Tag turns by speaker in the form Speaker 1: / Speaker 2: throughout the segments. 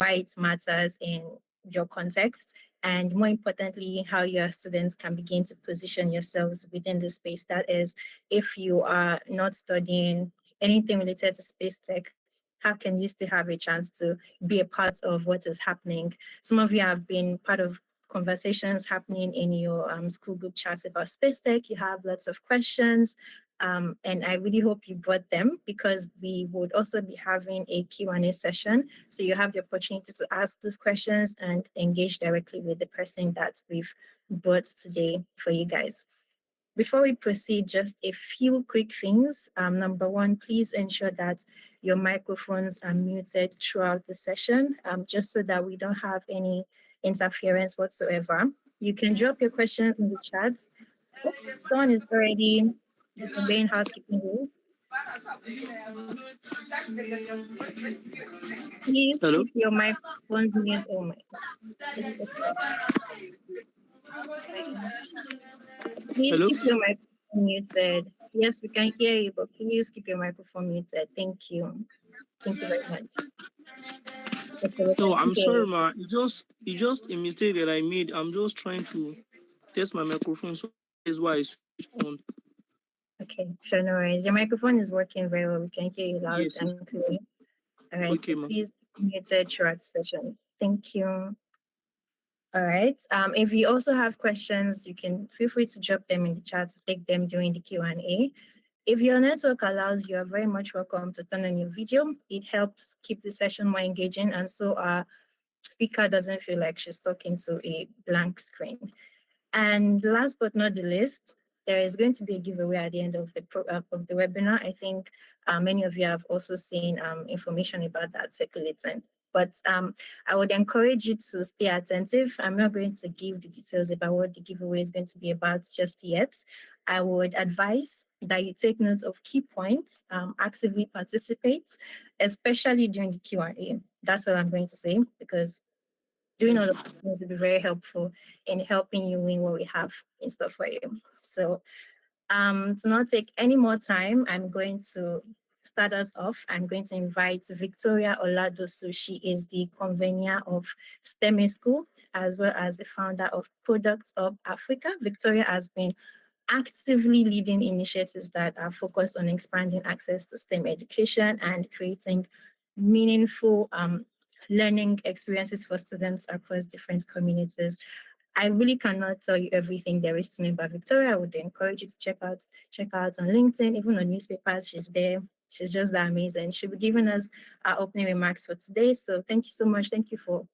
Speaker 1: why it matters in your context, and more importantly, how your students can begin to position yourselves within the space. That is, if you are not studying anything related to space tech, how can you still have a chance to be a part of what is happening? Some of you have been part of conversations happening in your school group chats about space tech. You have lots of questions. And I really hope you brought them, because we would also be having a Q&A session. So you have the opportunity to ask those questions and engage directly with the person that we've brought today for you guys. Before we proceed, just a few quick things. Number one, please ensure that your microphones are muted throughout the session, just so that we don't have any interference whatsoever. You can drop your questions in the chat. Oh, someone is already disobeying housekeeping rules. Please
Speaker 2: Hello?
Speaker 1: keep your microphones muted. Oh my, is it okay? Please
Speaker 2: Hello?
Speaker 1: keep your microphone muted. Yes, we can hear you, but please keep your microphone muted. Thank you. Thank you very much. Okay, we
Speaker 2: No,
Speaker 1: can
Speaker 2: I'm
Speaker 1: hear
Speaker 2: sorry,
Speaker 1: you.
Speaker 2: ma. It's just a mistake that I made. I'm just trying to test my microphone, so that's why I switched on.
Speaker 1: Okay, sure, no worries. Your microphone is working very well. We can hear you loud
Speaker 2: Yes, yes.
Speaker 1: and clear. All right, so
Speaker 2: Okay, ma.
Speaker 1: please muted throughout the session. Thank you. All right. If you also have questions, you can feel free to drop them in the chat. We'll take them during the Q&A. If your network allows, you are very much welcome to turn on your video. It helps keep the session more engaging, and so our speaker doesn't feel like she's talking to a blank screen. And last but not the least, there is going to be a giveaway at the end of the webinar. I think many of you have also seen information about that circulating. But I would encourage you to stay attentive. I'm not going to give the details about what the giveaway is going to be about just yet. I would advise that you take note of key points, actively participate, especially during the Q&A. That's all I'm going to say, because doing all of things will be very helpful in helping you win what we have in store for you. So to not take any more time, I'm going to start us off. I'm going to invite Victoria Oladosu. She is the convener of STEM School, as well as the founder of Products Up Africa. Victoria has been actively leading initiatives that are focused on expanding access to STEM education and creating meaningful learning experiences for students across different communities. I really cannot tell you everything there is to know about Victoria. I would encourage you to check out on LinkedIn, even on newspapers. She's there. She's just that amazing. She'll be giving us our opening remarks for today. So thank you so much. Thank you for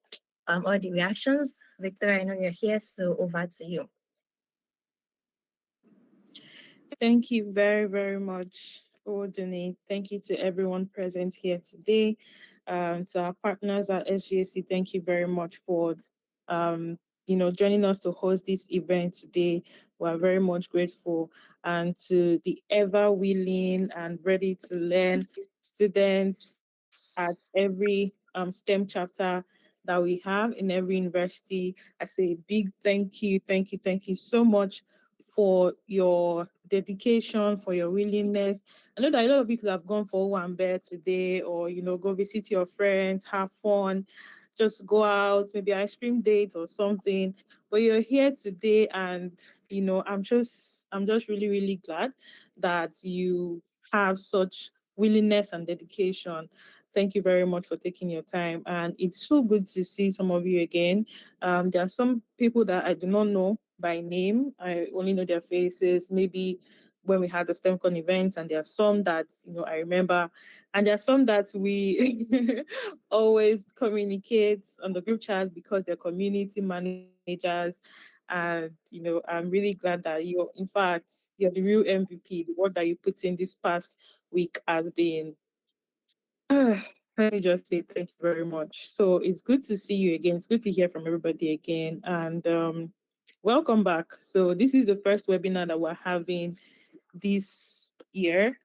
Speaker 1: all the reactions. Victoria, I know you're here, so over to you.
Speaker 3: Thank you very, very much, Odini. Thank you to everyone present here today. To our partners at SGAC, thank you very much for joining us to host this event today. We're very much grateful. And to the ever willing and ready to learn students at every STEM chapter that we have in every university, I say a big thank you so much for your dedication, for your willingness. I know that a lot of people have gone for one bed today, or go visit your friends, have fun, just go out, maybe ice cream date or something. But you're here today, and I'm just really, really glad that you have such willingness and dedication. Thank you very much for taking your time. And it's so good to see some of you again. There are some people that I do not know by name. I only know their faces, maybe when we had the STEMCon events, and there are some that I remember, and there are some that we always communicate on the group chat because they're community managers. And I'm really glad that you're the real MVP. The work that you put in this past week has been let me just say thank you very much. So it's good to see you again. It's good to hear from everybody again. And welcome back. So this is the first webinar that we're having this year.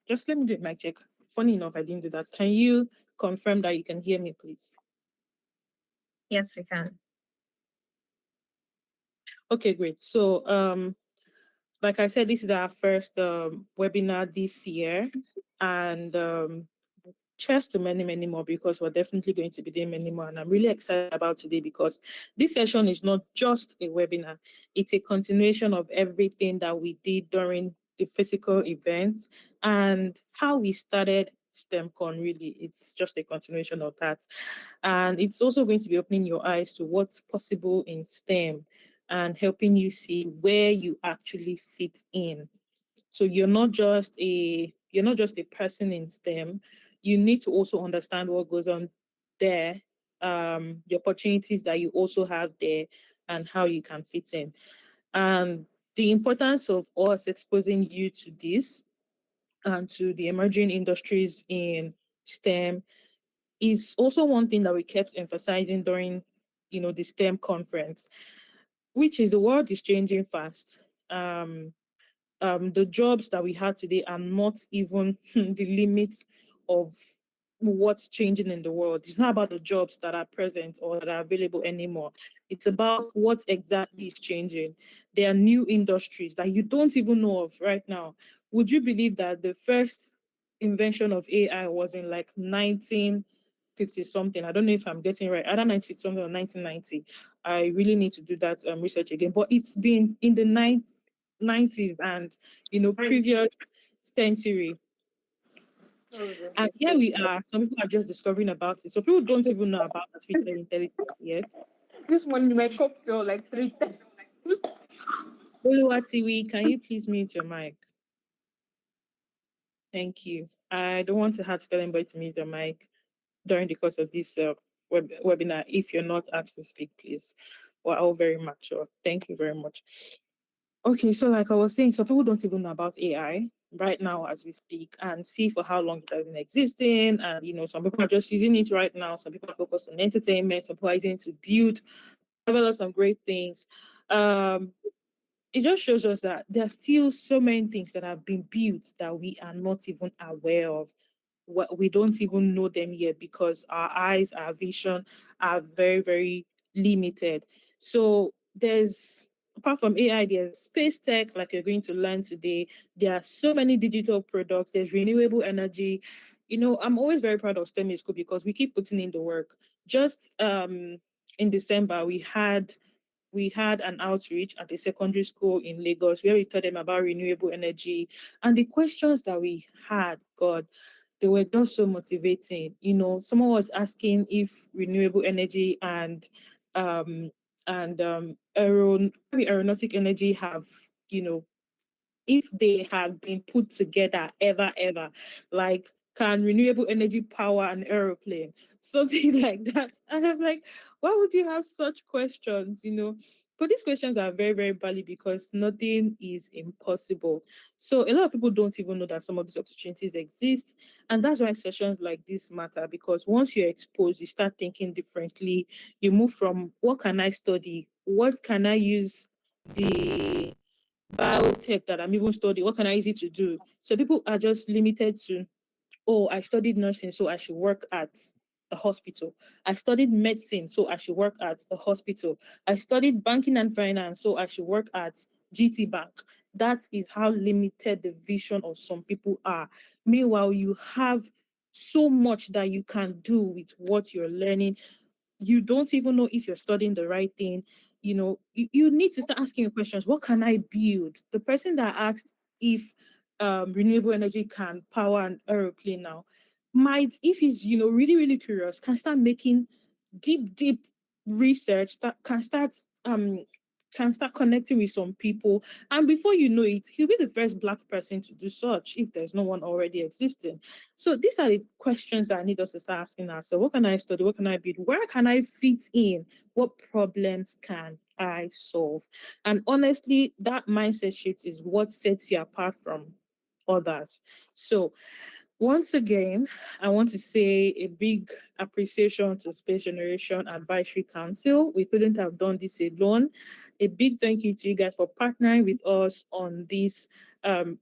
Speaker 3: Just let me do my check. Funny enough, I didn't do that. Can you confirm that you can hear me, please?
Speaker 1: Yes, we can.
Speaker 3: Okay, great. So like I said, this is our first webinar this year. And cheers to many, many more, because we're definitely going to be doing many more. And I'm really excited about today because this session is not just a webinar, it's a continuation of everything that we did during the physical event and how we started STEMCon. Really, it's just a continuation of that. And it's also going to be opening your eyes to what's possible in STEM and helping you see where you actually fit in. So you're not just a person in STEM. You need to also understand what goes on there, the opportunities that you also have there, and how you can fit in. And the importance of us exposing you to this and to the emerging industries in STEM is also one thing that we kept emphasizing during, the STEM conference, which is the world is changing fast. The jobs that we have today are not even the limits of what's changing in the world. It's not about the jobs that are present or that are available anymore. It's about what exactly is changing. There are new industries that you don't even know of right now. Would you believe that the first invention of AI was in like 1950 something? I don't know if I'm getting it right. Either 1950 something or 1990. I really need to do that research again. But it's been in the 90s and previous century. And here we are. Some people are just discovering about it. So people don't even know about artificial intelligence yet.
Speaker 4: This one my cup fell like 3 times.
Speaker 3: Oluwatiwi, can you please mute your mic? Thank you. I don't want to have to tell anybody to mute their mic during the course of this webinar. If you're not asked to speak, please. We're all very mature. Thank you very much. Okay, so like I was saying, so people don't even know about AI right now as we speak, and see for how long it has been existing. And some people are just using it right now. Some people are focused on entertainment. Some people are using it to build, develop some great things. It just shows us that there are still so many things that have been built that we are not even aware of. We don't even know them yet because our eyes, our vision are very, very limited. So apart from AI, there's space tech, like you're going to learn today. There are so many digital products. There's renewable energy. I'm always very proud of STEM School because we keep putting in the work. Just in December, we had an outreach at a secondary school in Lagos where we told them about renewable energy. And the questions that we had, God, they were just so motivating. Someone was asking if renewable energy and aeronautic energy have, if they have been put together ever, like can renewable energy power an aeroplane? Something like that. And I'm like, why would you have such questions? But these questions are very, very valid because nothing is impossible. So a lot of people don't even know that some of these opportunities exist. And that's why sessions like this matter, because once you're exposed, you start thinking differently. You move from what can I study? What can I use the biotech that I'm even studying? What can I use it to do? So people are just limited to, oh, I studied nursing, so I should work at a hospital. I studied medicine, so I should work at a hospital. I studied banking and finance, so I should work at GT Bank. That is how limited the vision of some people are. Meanwhile, you have so much that you can do with what you're learning. You don't even know if you're studying the right thing. You need to start asking your questions. What can I build? The person that asked if renewable energy can power an aeroplane now might, if he's really, really curious, can start making deep research that can start connecting with some people. And before you know it, he'll be the first Black person to do such if there's no one already existing. So these are the questions that I need us to start asking ourselves. What can I study? What can I build? Where can I fit in? What problems can I solve? And honestly, that mindset shift is what sets you apart from others. So once again, I want to say a big appreciation to Space Generation Advisory Council. We couldn't have done this alone. A big thank you to you guys for partnering with us on this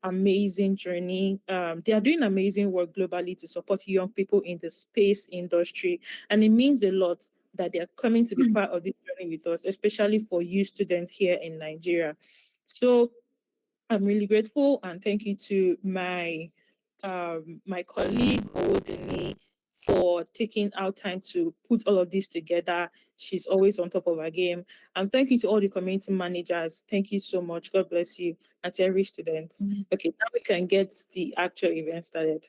Speaker 3: amazing journey. They are doing amazing work globally to support young people in the space industry. And it means a lot that they are coming to be part of this journey with us, especially for you students here in Nigeria. So I'm really grateful, and thank you to my my colleague Odini for taking out time to put all of this together. She's always on top of her game. And thank you to all the community managers. Thank you so much. God bless you. And to every student. Okay, now we can get the actual event started.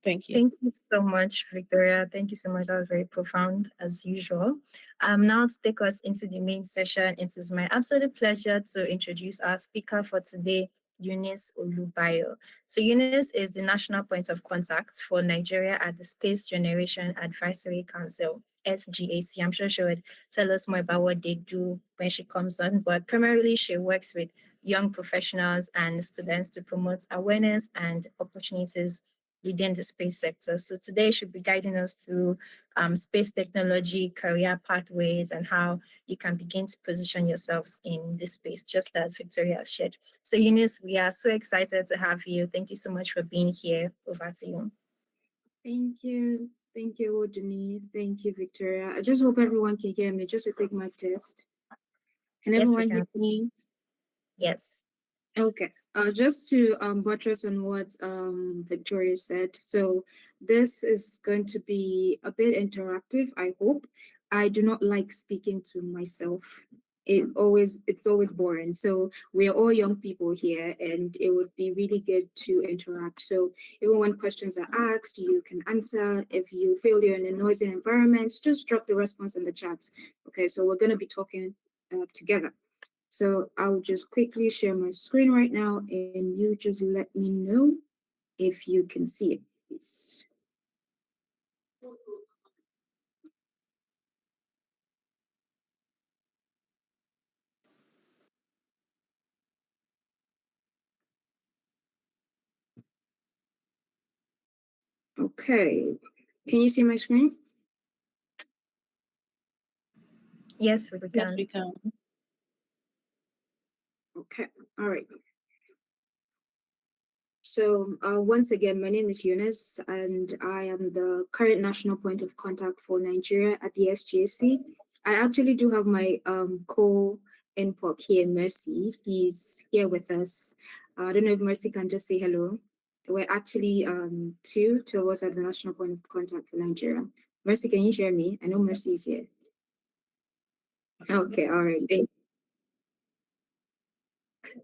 Speaker 3: Thank you.
Speaker 1: Thank you so much, Victoria. Thank you so much. That was very profound, as usual. Now to take us into the main session, it is my absolute pleasure to introduce our speaker for today, Eunice Olubayo. So Eunice is the national point of contact for Nigeria at the Space Generation Advisory Council, SGAC. I'm sure she would tell us more about what they do when she comes on, but primarily she works with young professionals and students to promote awareness and opportunities within the space sector. So today she'll be guiding us through space technology, career pathways, and how you can begin to position yourselves in this space, just as Victoria has shared. So Eunice, we are so excited to have you. Thank you so much for being here. Over to you.
Speaker 5: Thank you. Thank you, Odini. Thank you, Victoria. I just hope everyone can hear me. Just a quick mic test. Can
Speaker 1: Yes, we
Speaker 5: everyone hear
Speaker 1: can.
Speaker 5: me?
Speaker 1: Yes.
Speaker 5: Okay. Just to buttress on what Victoria said. So this is going to be a bit interactive, I hope. I do not like speaking to myself. It's always boring. So we are all young people here, and it would be really good to interact. So even when questions are asked, you can answer. If you feel you're in a noisy environment, just drop the response in the chat. Okay, so we're going to be talking together. So I'll just quickly share my screen right now, and you just let me know if you can see it, please. Okay, can you see my screen?
Speaker 1: Yes, we
Speaker 3: Yes,
Speaker 1: can.
Speaker 3: we can.
Speaker 5: Okay, all right. So once again, my name is Eunice, and I am the current national point of contact for Nigeria at the SGAC. I actually do have my co-input here, Mercy. He's here with us. I don't know if Mercy can just say hello. We're actually two of us at the national point of contact for Nigeria. Mercy, can you hear me? I know Mercy is here. Okay, all right. Thank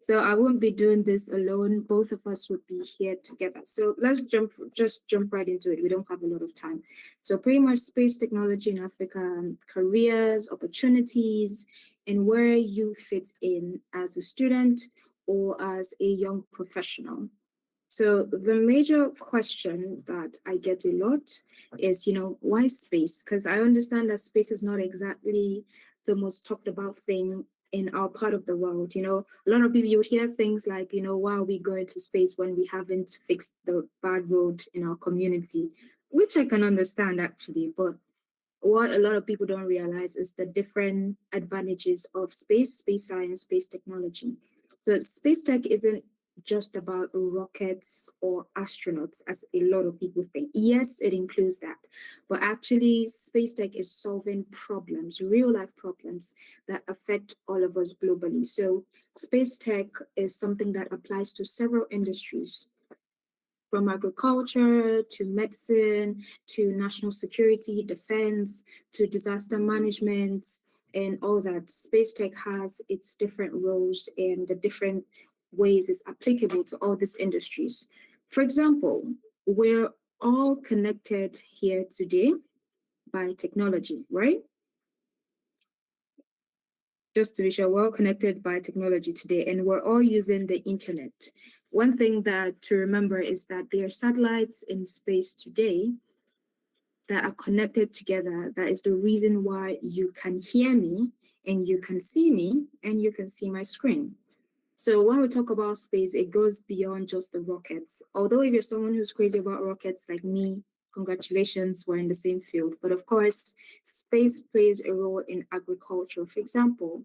Speaker 5: So I won't be doing this alone. Both of us would be here together. So let's just jump right into it. We don't have a lot of time. So pretty much space technology in Africa, careers, opportunities, and where you fit in as a student or as a young professional. So the major question that I get a lot is, why space? Because I understand that space is not exactly the most talked about thing in our part of the world. A lot of people, you would hear things like, why are we going to space when we haven't fixed the bad road in our community, which I can understand actually, but what a lot of people don't realize is the different advantages of space science, space technology. So space tech isn't just about rockets or astronauts, as a lot of people think. Yes, it includes that, but actually space tech is solving problems, real life problems that affect all of us globally. So space tech is something that applies to several industries, from agriculture to medicine to national security, defense to disaster management, and all that. Space tech has its different roles and the different ways it's applicable to all these industries. For example, we're all connected here today by technology, right? Just to be sure, we're all connected by technology today, and we're all using the internet. One thing that to remember is that there are satellites in space today that are connected together. That is the reason why you can hear me and you can see me and you can see my screen. So when we talk about space, it goes beyond just the rockets. Although if you're someone who's crazy about rockets like me, congratulations, we're in the same field. But of course, space plays a role in agriculture. For example,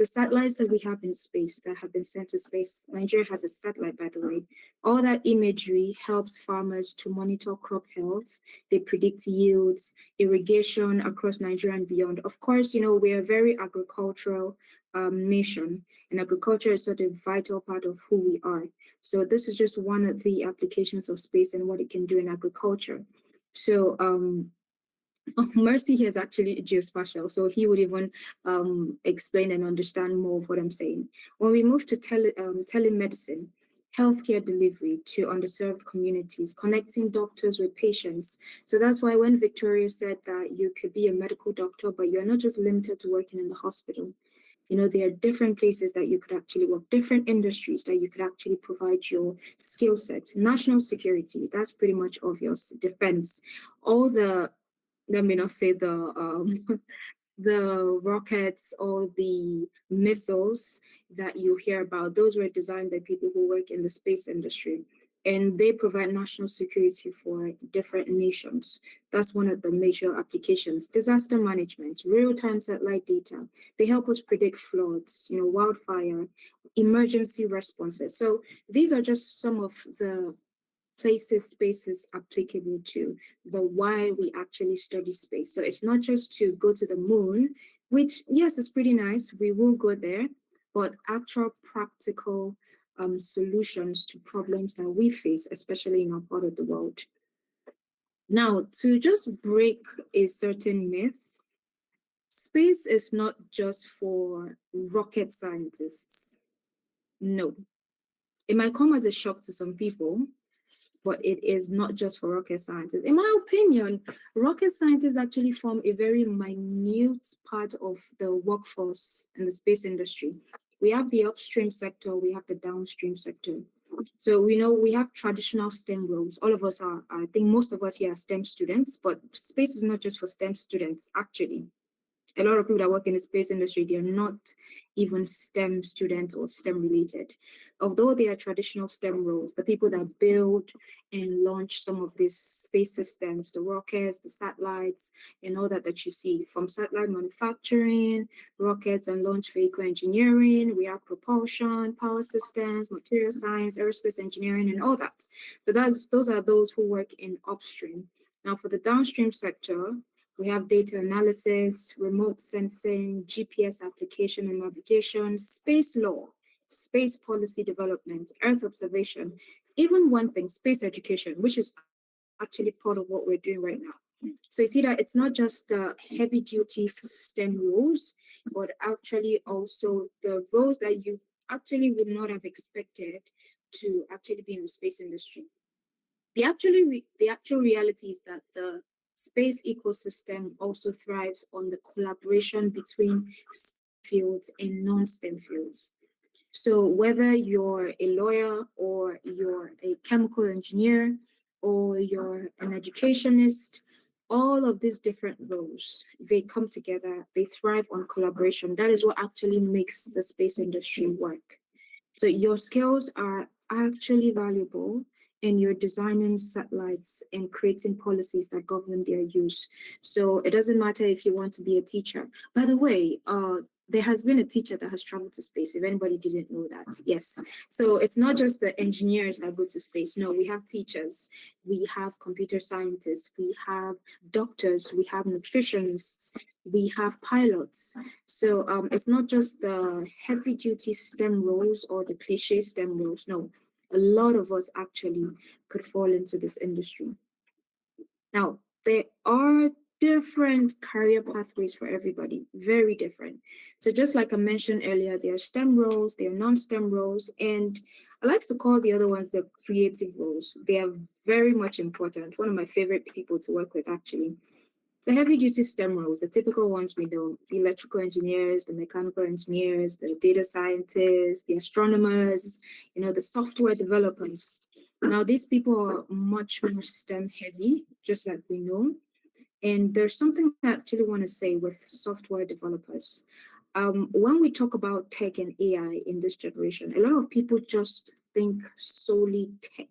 Speaker 5: The satellites that we have in space that have been sent to space, Nigeria has a satellite, by the way. All that imagery helps farmers to monitor crop health. They predict yields, irrigation across Nigeria and beyond. Of course, we're a very agricultural nation, and agriculture is such a vital part of who we are. So this is just one of the applications of space and what it can do in agriculture. So Mercy here is actually geospatial, so he would even explain and understand more of what I'm saying. When we move to telemedicine, healthcare delivery to underserved communities, connecting doctors with patients. So that's why when Victoria said that you could be a medical doctor, but you're not just limited to working in the hospital. There are different places that you could actually work, different industries that you could actually provide your skill set. National security, that's pretty much obvious. Defense, all the, let me not say the the rockets or the missiles that you hear about, those were designed by people who work in the space industry. And they provide national security for different nations. That's one of the major applications. Disaster management, real-time satellite data. They help us predict floods, wildfire, emergency responses. So these are just some of the places space is applicable to, the why we actually study space. So it's not just to go to the moon, which, yes, is pretty nice. We will go there, but actual practical solutions to problems that we face, especially in our part of the world. Now, to just break a certain myth, space is not just for rocket scientists. No. It might come as a shock to some people, but it is not just for rocket scientists. In my opinion, rocket scientists actually form a very minute part of the workforce in the space industry. We have the upstream sector, we have the downstream sector. So we have traditional STEM roles. All of us are, I think most of us here are STEM students, but space is not just for STEM students, actually. A lot of people that work in the space industry, they're not even STEM students or STEM related. Although they are traditional STEM roles, the people that build and launch some of these space systems, the rockets, the satellites, and all that you see, from satellite manufacturing, rockets and launch vehicle engineering, we have propulsion, power systems, material science, aerospace engineering, and all that. So those are those who work in upstream. Now for the downstream sector, we have data analysis, remote sensing, GPS application and navigation, space law, space policy development, Earth observation, even one thing, space education, which is actually part of what we're doing right now. So you see that it's not just the heavy duty STEM roles, but actually also the roles that you actually would not have expected to actually be in the space industry. The actual reality is that the space ecosystem also thrives on the collaboration between fields and non-STEM fields. So whether you're a lawyer or you're a chemical engineer or you're an educationist, all of these different roles, they come together, they thrive on collaboration. That is what actually makes the space industry work. So your skills are actually valuable, and you're designing satellites and creating policies that govern their use. So it doesn't matter if you want to be a teacher. By the way, there has been a teacher that has traveled to space, if anybody didn't know that. Yes. So it's not just the engineers that go to space. No, we have teachers, we have computer scientists, we have doctors, we have nutritionists, we have pilots. So it's not just the heavy duty STEM roles or the cliche STEM roles. No, a lot of us actually could fall into this industry. Now, there are different career pathways for everybody, very different. So just like I mentioned earlier, there are STEM roles, there are non-STEM roles, and I like to call the other ones the creative roles. They are very much important. One of my favorite people to work with, actually. The heavy-duty STEM roles, the typical ones we know, the electrical engineers, the mechanical engineers, the data scientists, the astronomers, the software developers. Now, these people are much more STEM heavy, just like we know. And there's something I actually want to say with software developers. When we talk about tech and AI in this generation, a lot of people just think solely tech.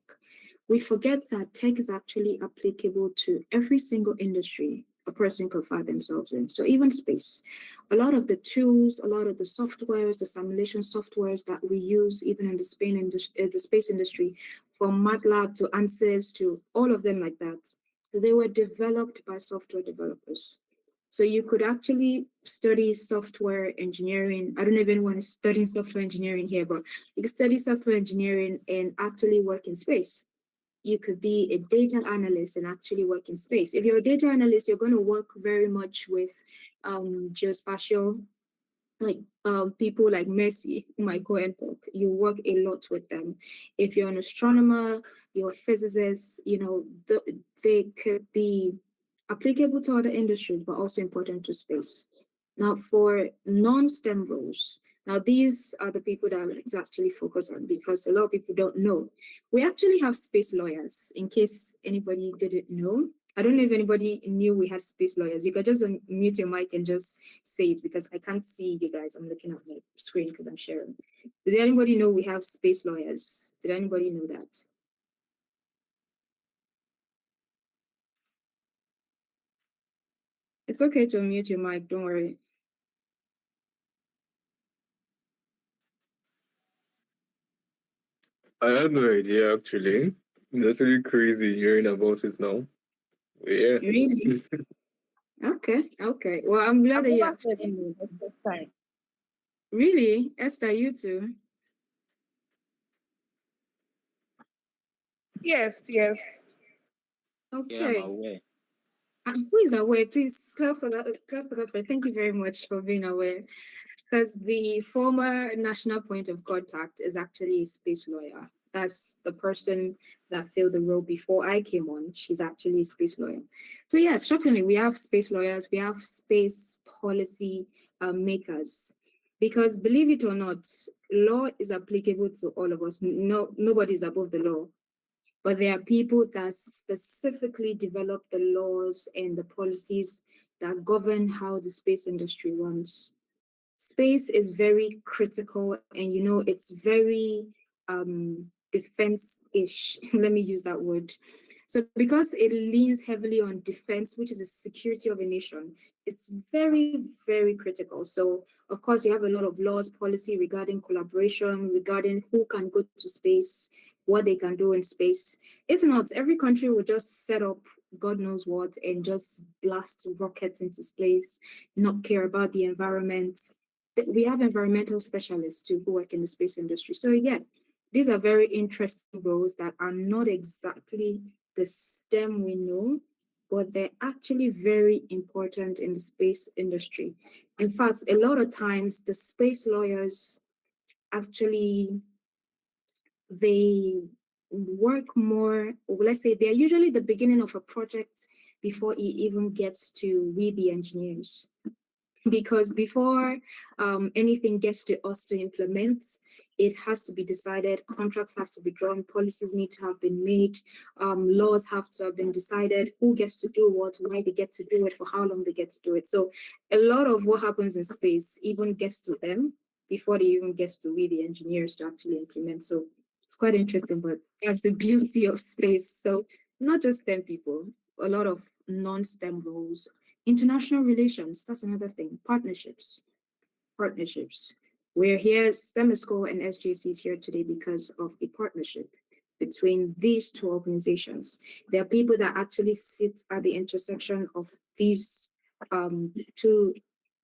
Speaker 5: We forget that tech is actually applicable to every single industry a person could find themselves in. So even space, a lot of the tools, a lot of the softwares, the simulation softwares that we use, even in the space industry, from MATLAB to ANSYS to all of them like that, they were developed by software developers. So you could actually study software engineering. I don't know if anyone is studying software engineering here, but you can study software engineering and actually work in space. You could be a data analyst and actually work in space. If you're a data analyst, you're going to work very much with geospatial, like people like Messi, Michael and Pop. You work a lot with them. If you're an astronomer, you're a physicist, they could be applicable to other industries, but also important to space. Now, for non-STEM roles, now these are the people that I like to actually focus on because a lot of people don't know. We actually have space lawyers, in case anybody didn't know. I don't know if anybody knew we had space lawyers. You could just mute your mic and just say it because I can't see you guys. I'm looking at my screen because I'm sharing. Did anybody know we have space lawyers? Did anybody know that? It's okay to mute your mic, don't worry.
Speaker 6: I had no idea actually. It's actually crazy hearing about it now. But yeah.
Speaker 5: Really? Okay. Well, I'm glad that you
Speaker 3: I've
Speaker 5: actually
Speaker 3: never
Speaker 5: know.
Speaker 3: heard this time.
Speaker 5: Really? Esther, you too?
Speaker 3: Yes, yes.
Speaker 7: Yeah, I'm
Speaker 5: Okay.
Speaker 7: aware.
Speaker 5: Who is aware? Please clap for that. Clap for that. Thank you very much for being aware. Because the former national point of contact is actually a space lawyer. That's the person that filled the role before I came on. She's actually a space lawyer. So yes, shockingly, we have space lawyers. We have space policy makers. Because believe it or not, law is applicable to all of us. No, nobody is above the law. But there are people that specifically develop the laws and the policies that govern how the space industry runs. Space is very critical and it's very defense-ish. Let me use that word. So because it leans heavily on defense, which is the security of a nation, it's very, very critical. So of course you have a lot of laws, policy regarding collaboration, regarding who can go to space, what they can do in space. If not, every country will just set up God knows what and just blast rockets into space, not care about the environment. We have environmental specialists too who work in the space industry. So yeah, these are very interesting roles that are not exactly the STEM we know, but they're actually very important in the space industry. In fact, a lot of times the space lawyers actually they work more, or let's say they're usually the beginning of a project before it even gets to we the engineers. Because before anything gets to us to implement, it has to be decided, contracts have to be drawn, policies need to have been made, laws have to have been decided, who gets to do what, why they get to do it, for how long they get to do it. So a lot of what happens in space even gets to them before they even gets to we, the engineers, to actually implement. So it's quite interesting, but that's the beauty of space. So not just STEM people, a lot of non-STEM roles. International relations, that's another thing. Partnerships. We're here, STEM School and SGAC is here today because of a partnership between these two organizations. There are people that actually sit at the intersection of these two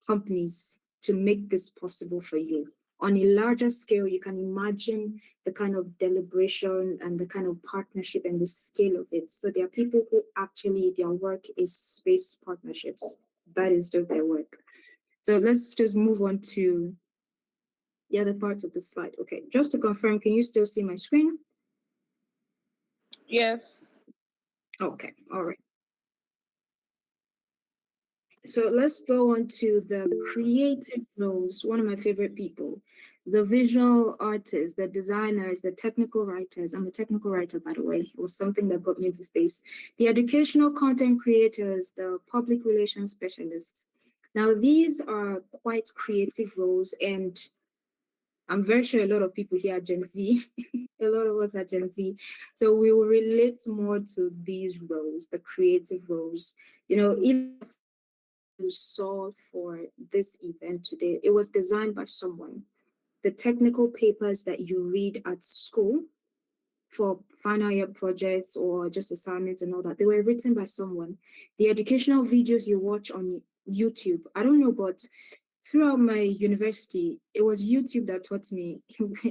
Speaker 5: companies to make this possible for you. On a larger scale, you can imagine the kind of deliberation and the kind of partnership and the scale of it. So there are people who actually, their work is space partnerships. That is just their work. So let's just move on to the other parts of the slide. Okay, just to confirm, can you still see my screen?
Speaker 3: Yes.
Speaker 5: Okay, all right. So let's go on to the creative roles, one of my favorite people, the visual artists, the designers, the technical writers. I'm a technical writer, by the way. It was something that got me into space. The educational content creators, the public relations specialists. Now, these are quite creative roles, and I'm very sure a lot of people here are Gen Z. A lot of us are Gen Z. So we will relate more to these roles, the creative roles. Even you saw for this event today, it was designed by someone. The technical papers that you read at school for final year projects or just assignments and all that, they were written by someone. The educational videos you watch on YouTube, I don't know, but throughout my university, it was YouTube that taught me.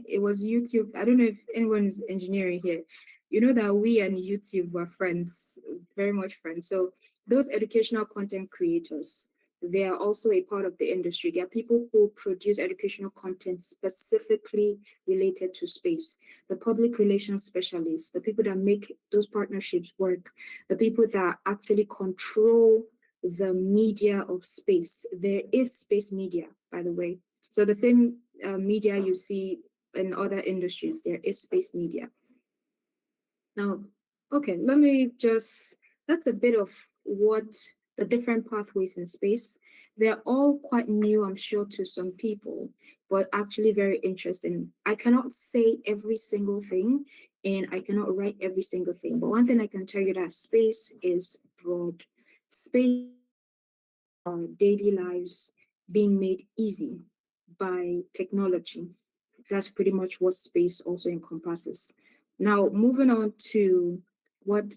Speaker 5: It was YouTube. I don't know if anyone is engineering here. You know that we and YouTube were friends, very much friends. So those educational content creators, they are also a part of the industry. There are people who produce educational content specifically related to space. The public relations specialists, the people that make those partnerships work, the people that actually control the media of space. There is space media, by the way. So the same media you see in other industries, there is space media. Now, okay, that's a bit of what the different pathways in space. They're all quite new, I'm sure, to some people, but actually very interesting. I cannot say every single thing and I cannot write every single thing, but one thing I can tell you that space is broad. Space, our daily lives being made easy by technology. That's pretty much what space also encompasses. Now, moving on to what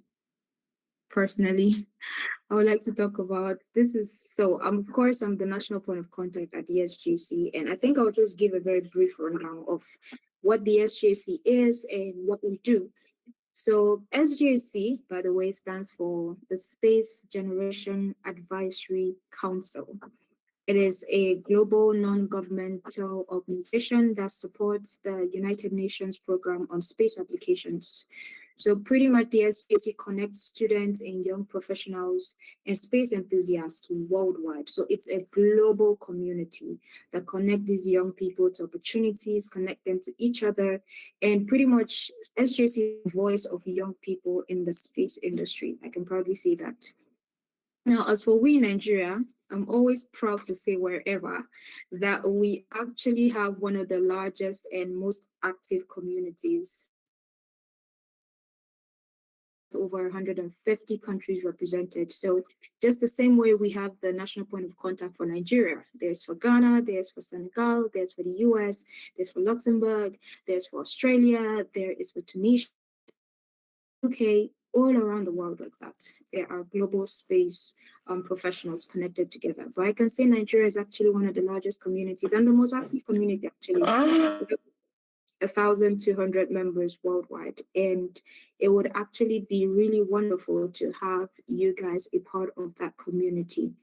Speaker 5: personally I would like to talk about. This is so, of course, I'm the national point of contact at the SGAC, and I think I'll just give a very brief rundown of what the SGAC is and what we do. So SGAC, by the way, stands for the Space Generation Advisory Council. It is a global non-governmental organization that supports the United Nations program on space applications. So pretty much the SGAC connects students and young professionals and space enthusiasts worldwide. So it's a global community that connects these young people to opportunities, connect them to each other, and pretty much SGAC is the voice of young people in the space industry. I can proudly say that. Now, as for we in Nigeria, I'm always proud to say wherever that we actually have one of the largest and most active communities. Over 150 countries represented. So just the same way we have the national point of contact for Nigeria, there's for Ghana, there's for Senegal, there's for the US, there's for Luxembourg, there's for Australia, there is for Tunisia, UK, all around the world like that. There are global space professionals connected together. But I can say Nigeria is actually one of the largest communities and the most active community actually. 1,200 members worldwide. And it would actually be really wonderful to have you guys a part of that community.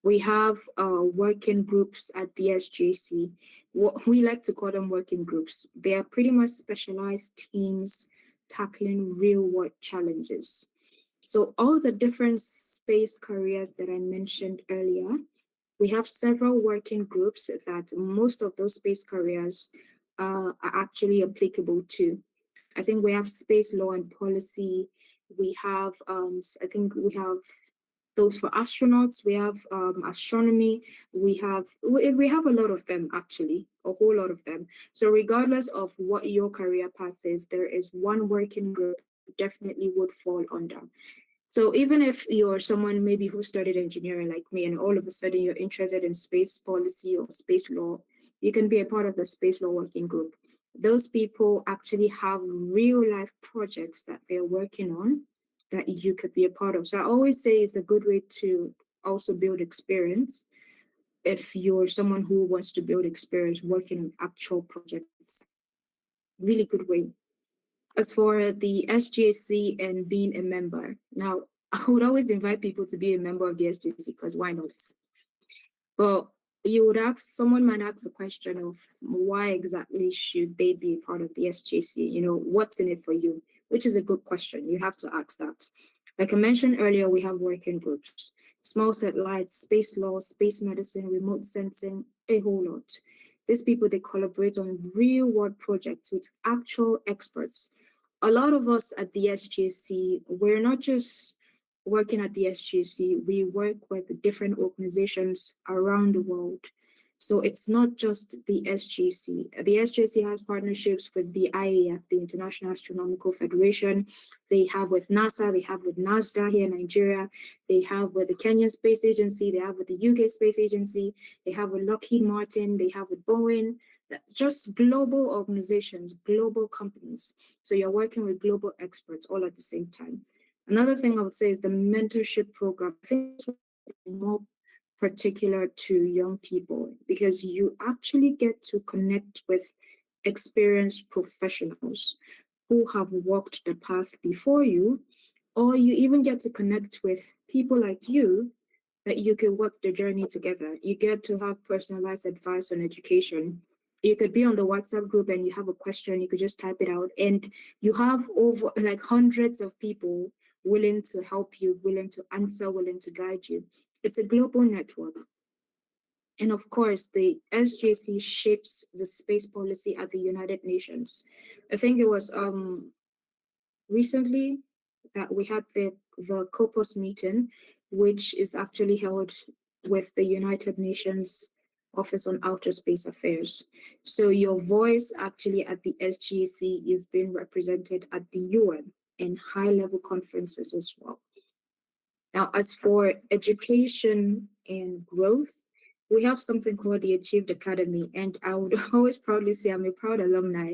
Speaker 5: We have working groups at the SGAC. What we like to call them working groups. They are pretty much specialized teams tackling real world challenges. So all the different space careers that I mentioned earlier, we have several working groups that most of those space careers are actually applicable to. I think we have space law and policy. We have, I think we have those for astronauts. We have astronomy. We have a lot of them actually, a whole lot of them. So regardless of what your career path is, there is one working group definitely would fall under. So even if you're someone maybe who studied engineering like me and all of a sudden you're interested in space policy or space law, you can be a part of the space law working group. Those people actually have real life projects that they're working on that you could be a part of. So I always say it's a good way to also build experience if you're someone who wants to build experience working on actual projects. Really good way. As for the SGAC and being a member, now I would always invite people to be a member of the SGAC because why not? But you would someone might ask the question of why exactly should they be a part of the SGAC? You know, what's in it for you? Which is a good question. You have to ask that. Like I mentioned earlier, we have working groups, small satellites, space law, space medicine, remote sensing, a whole lot. These people, they collaborate on real world projects with actual experts. A lot of us at the SGAC, we're not just working at the SGAC, we work with different organizations around the world. So it's not just the SGC. The SGC has partnerships with the IAF, the International Astronomical Federation. They have with NASA, they have with NASDA here in Nigeria. They have with the Kenyan Space Agency, they have with the UK Space Agency, they have with Lockheed Martin, they have with Boeing, just global organizations, global companies. So you're working with global experts all at the same time. Another thing I would say is the mentorship program. I think it's more particular to young people because you actually get to connect with experienced professionals who have walked the path before you, or you even get to connect with people like you that you can work the journey together. You get to have personalized advice on education. You could be on the WhatsApp group and you have a question, you could just type it out, and you have over like hundreds of people willing to help you, willing to answer, willing to guide you. It's a global network. And of course, the SGC shapes the space policy at the United Nations. I think it was recently that we had the COPOS meeting, which is actually held with the United Nations Office on Outer Space Affairs. So your voice actually at the SGC is being represented at the UN in high-level conferences as well. Now, as for education and growth, we have something called the Achieved Academy, and I would always proudly say I'm a proud alumni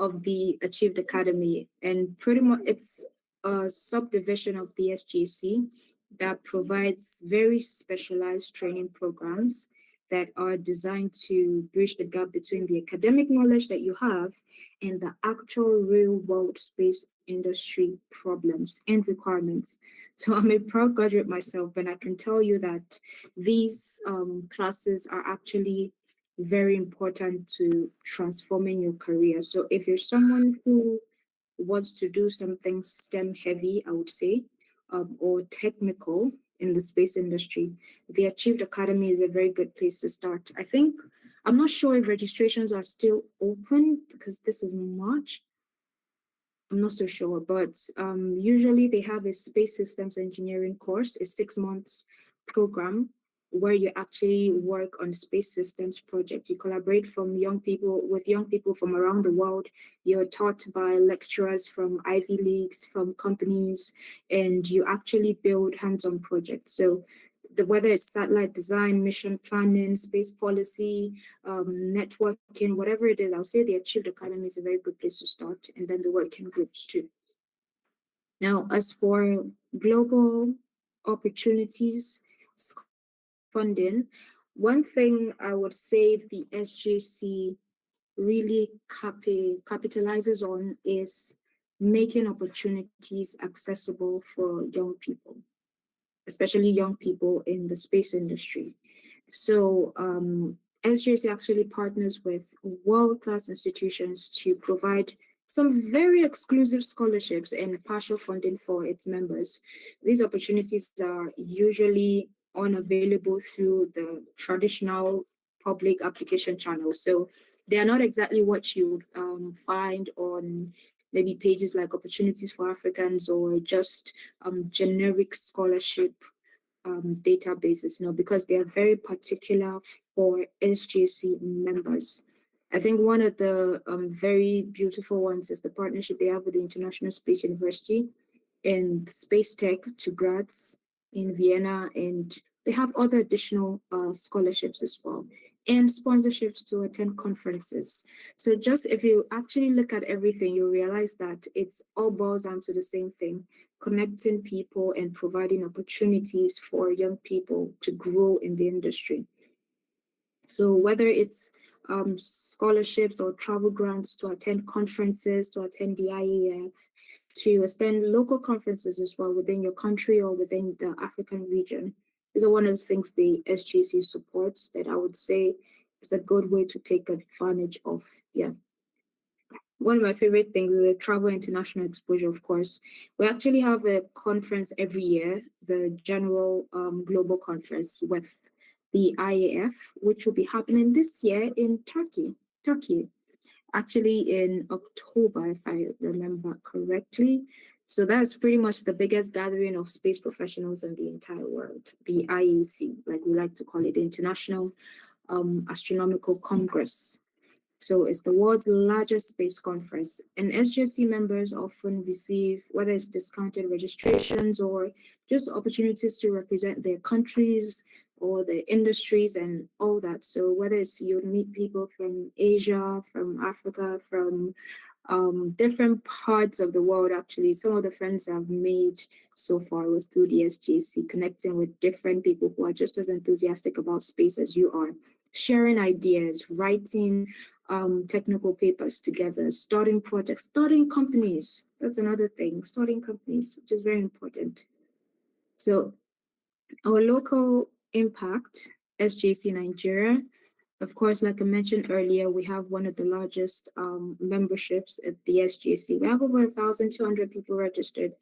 Speaker 5: of the Achieved Academy, and pretty much it's a subdivision of the SGC that provides very specialized training programs that are designed to bridge the gap between the academic knowledge that you have and the actual real world space industry problems and requirements. So I'm a proud graduate myself, and I can tell you that these classes are actually very important to transforming your career. So if you're someone who wants to do something STEM heavy, I would say, or technical in the space industry, the Achieved Academy is a very good place to start. I think, I'm not sure if registrations are still open because this is March. I'm not so sure, but usually they have a space systems engineering course, a 6 months program where you actually work on space systems project. You collaborate with young people from around the world. You're taught by lecturers from Ivy Leagues, from companies, and you actually build hands-on projects. So whether it's satellite design, mission planning, space policy, networking, whatever it is, I'll say the Achieved Academy is a very good place to start, and then the working groups too. Now, as for global opportunities, funding, one thing I would say the SGC really capitalizes on is making opportunities accessible for young people, especially young people in the space industry. So SGC actually partners with world-class institutions to provide some very exclusive scholarships and partial funding for its members. These opportunities are usually unavailable through the traditional public application channels. So they are not exactly what you would find on maybe pages like Opportunities for Africans or just generic scholarship databases, because they are very particular for SGC members. I think one of the very beautiful ones is the partnership they have with the International Space University and Space Tech to grads in Vienna, and they have other additional scholarships as well and sponsorships to attend conferences. So just if you actually look at everything, you realize that it's all boils down to the same thing: connecting people and providing opportunities for young people to grow in the industry. So whether it's scholarships or travel grants to attend conferences, to attend the IAF, to attend local conferences as well within your country or within the African region, is one of the things the SGC supports that I would say is a good way to take advantage of. Yeah. One of my favorite things is the travel international exposure, of course. We actually have a conference every year, the General Global Conference with the IAF, which will be happening this year in Turkey, actually in October, if I remember correctly. So that's pretty much the biggest gathering of space professionals in the entire world, the IAC, like we like to call it, the International Astronomical Congress. So it's the world's largest space conference, and SGC members often receive, whether it's discounted registrations or just opportunities to represent their countries or their industries and all that. So whether it's you meet people from Asia, from Africa, from different parts of the world, actually. Some of the friends I've made so far was through the SGC, connecting with different people who are just as enthusiastic about space as you are, sharing ideas, writing technical papers together, starting projects, starting companies. That's another thing, starting companies, which is very important. So our local impact, SGC Nigeria, of course, like I mentioned earlier, we have one of the largest memberships at the SGC. We have over 1,200 people registered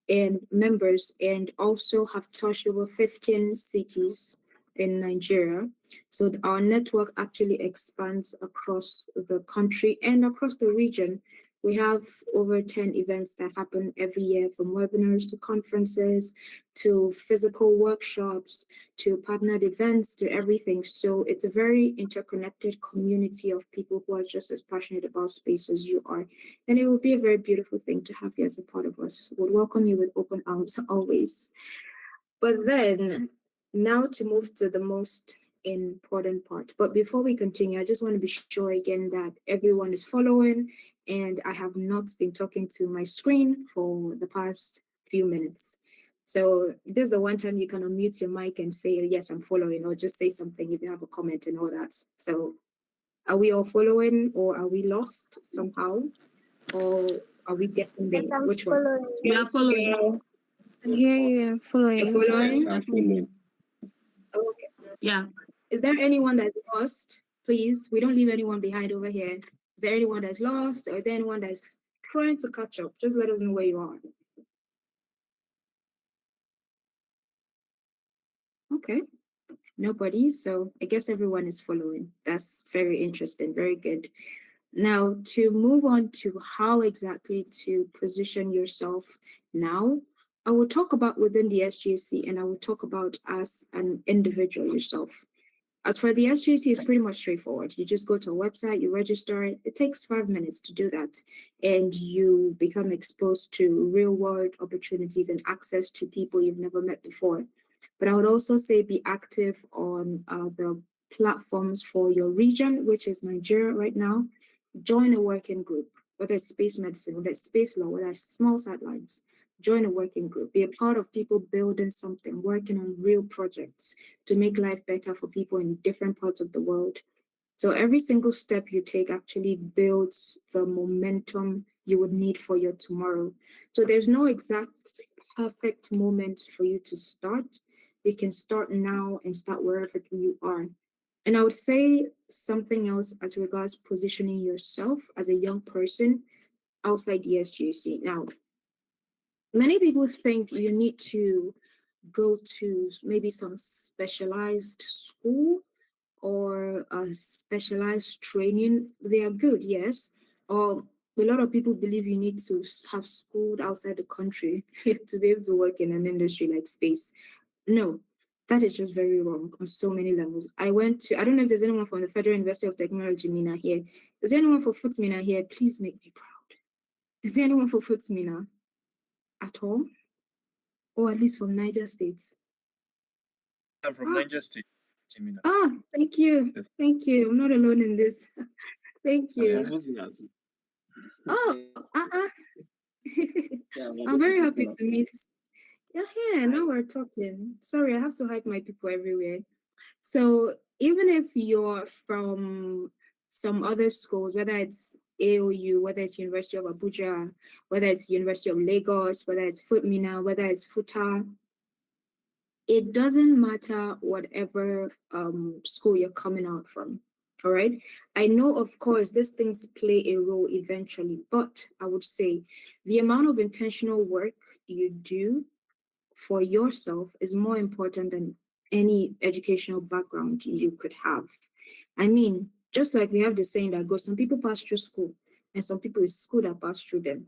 Speaker 5: and members, and also have touched over 15 cities in Nigeria. So our network actually expands across the country and across the region. We have over 10 events that happen every year, from webinars to conferences to physical workshops to partnered events to everything. So it's a very interconnected community of people who are just as passionate about space as you are. And it will be a very beautiful thing to have you as a part of us. We'll welcome you with open arms always. But then now to move to the most important part. But before we continue, I just want to be sure again that everyone is following, and I have not been talking to my screen for the past few minutes. So this is the one time you can unmute your mic and say, yes, I'm following, or just say something if you have a comment and all that. So are we all following, or are we lost somehow? Or are we getting there? Which one?
Speaker 7: We are following. I hear you following.
Speaker 5: You're following?
Speaker 6: I'm following.
Speaker 5: Okay.
Speaker 7: Yeah.
Speaker 5: Is there anyone that's lost? Please, we don't leave anyone behind over here. Is there anyone that's lost, or is there anyone that's trying to catch up? Just let us know where you are. Okay, nobody. So I guess everyone is following. That's very interesting. Very good. Now, to move on to how exactly to position yourself now, I will talk about within the SGC, and I will talk about as an individual yourself. As for the SGC, it's pretty much straightforward. You just go to a website, you register. It takes 5 minutes to do that, and you become exposed to real-world opportunities and access to people you've never met before. But I would also say be active on the platforms for your region, which is Nigeria right now. Join a working group, whether it's space medicine, whether it's space law, whether it's small satellites. Join a working group. Be a part of people building something, working on real projects to make life better for people in different parts of the world. So every single step you take actually builds the momentum you would need for your tomorrow. So there's no exact perfect moment for you to start. You can start now and start wherever you are. And I would say something else as regards positioning yourself as a young person outside the SGC. Now, many people think you need to go to maybe some specialized school or a specialized training. They are good, yes. Or a lot of people believe you need to have schooled outside the country to be able to work in an industry like space. No, that is just very wrong on so many levels. I don't know if there's anyone from the Federal University of Technology, Mina, here. Is there anyone for FUTS Mina here? Please make me proud. Is there anyone for FUTS Mina at all? Or at least from Niger State?
Speaker 8: I'm from Niger State, Jimina.
Speaker 5: Thank you. Thank you. I'm not alone in this. Thank you. I'm very happy to meet. Yeah, now we're talking. Sorry, I have to hype my people everywhere. So even if you're from some other schools, whether it's AOU, whether it's University of Abuja, whether it's University of Lagos, whether it's FUTMINA, whether it's FUTA, it doesn't matter whatever school you're coming out from. All right. I know, of course, these things play a role eventually, but I would say the amount of intentional work you do for yourself is more important than any educational background you could have. I mean, just like we have the saying that goes, some people pass through school and some people it's school that pass through them.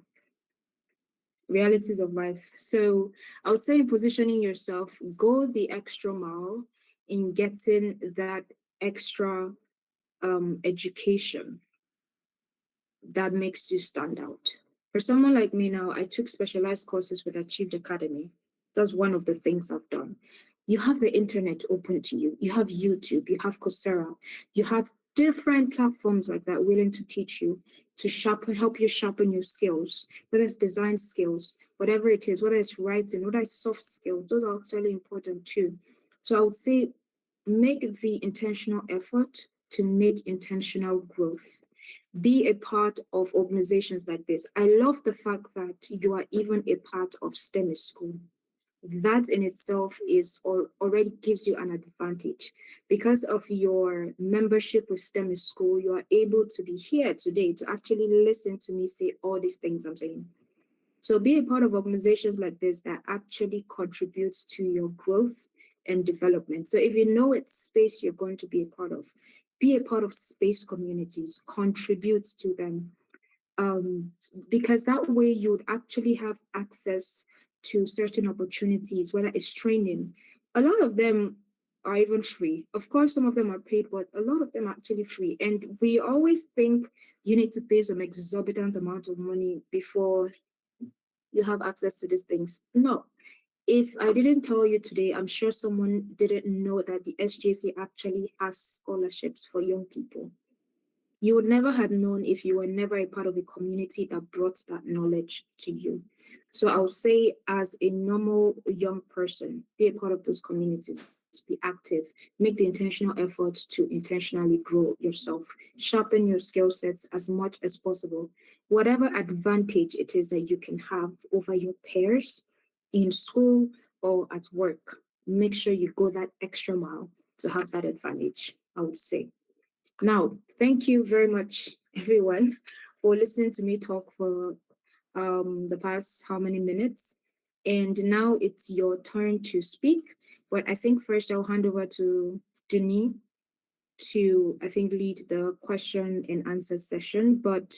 Speaker 5: Realities of life. So I would say in positioning yourself, go the extra mile in getting that extra education that makes you stand out. For someone like me now, I took specialized courses with Achieved Academy. That's one of the things I've done. You have the internet open to you. You have YouTube, you have Coursera, you have different platforms like that willing to teach you, to help you sharpen your skills, whether it's design skills, whatever it is, whether it's writing, whether it's soft skills, those are actually important too. So I would say make the intentional effort to make intentional growth. Be a part of organizations like this. I love the fact that you are even a part of STEM school. That in itself is already gives you an advantage. Because of your membership with STEM school, you are able to be here today to actually listen to me say all these things I'm saying. So be a part of organizations like this that actually contributes to your growth and development. So if you know it's space you're going to be a part of, be a part of space communities, contribute to them. Because that way you would actually have access to certain opportunities, whether it's training. A lot of them are even free. Of course, some of them are paid, but a lot of them are actually free. And we always think you need to pay some exorbitant amount of money before you have access to these things. No. If I didn't tell you today, I'm sure someone didn't know that the SGAC actually has scholarships for young people. You would never have known if you were never a part of a community that brought that knowledge to you. So I'll say, as a normal young person, be a part of those communities, be active, make the intentional effort to intentionally grow yourself, sharpen your skill sets as much as possible. Whatever advantage it is that you can have over your peers in school or at work, make sure you go that extra mile to have that advantage, I would say. Now, thank you very much, everyone, for listening to me talk for the past how many minutes. And now it's your turn to speak. But I think first I'll hand over to Denis to, I think, lead the question and answer session. But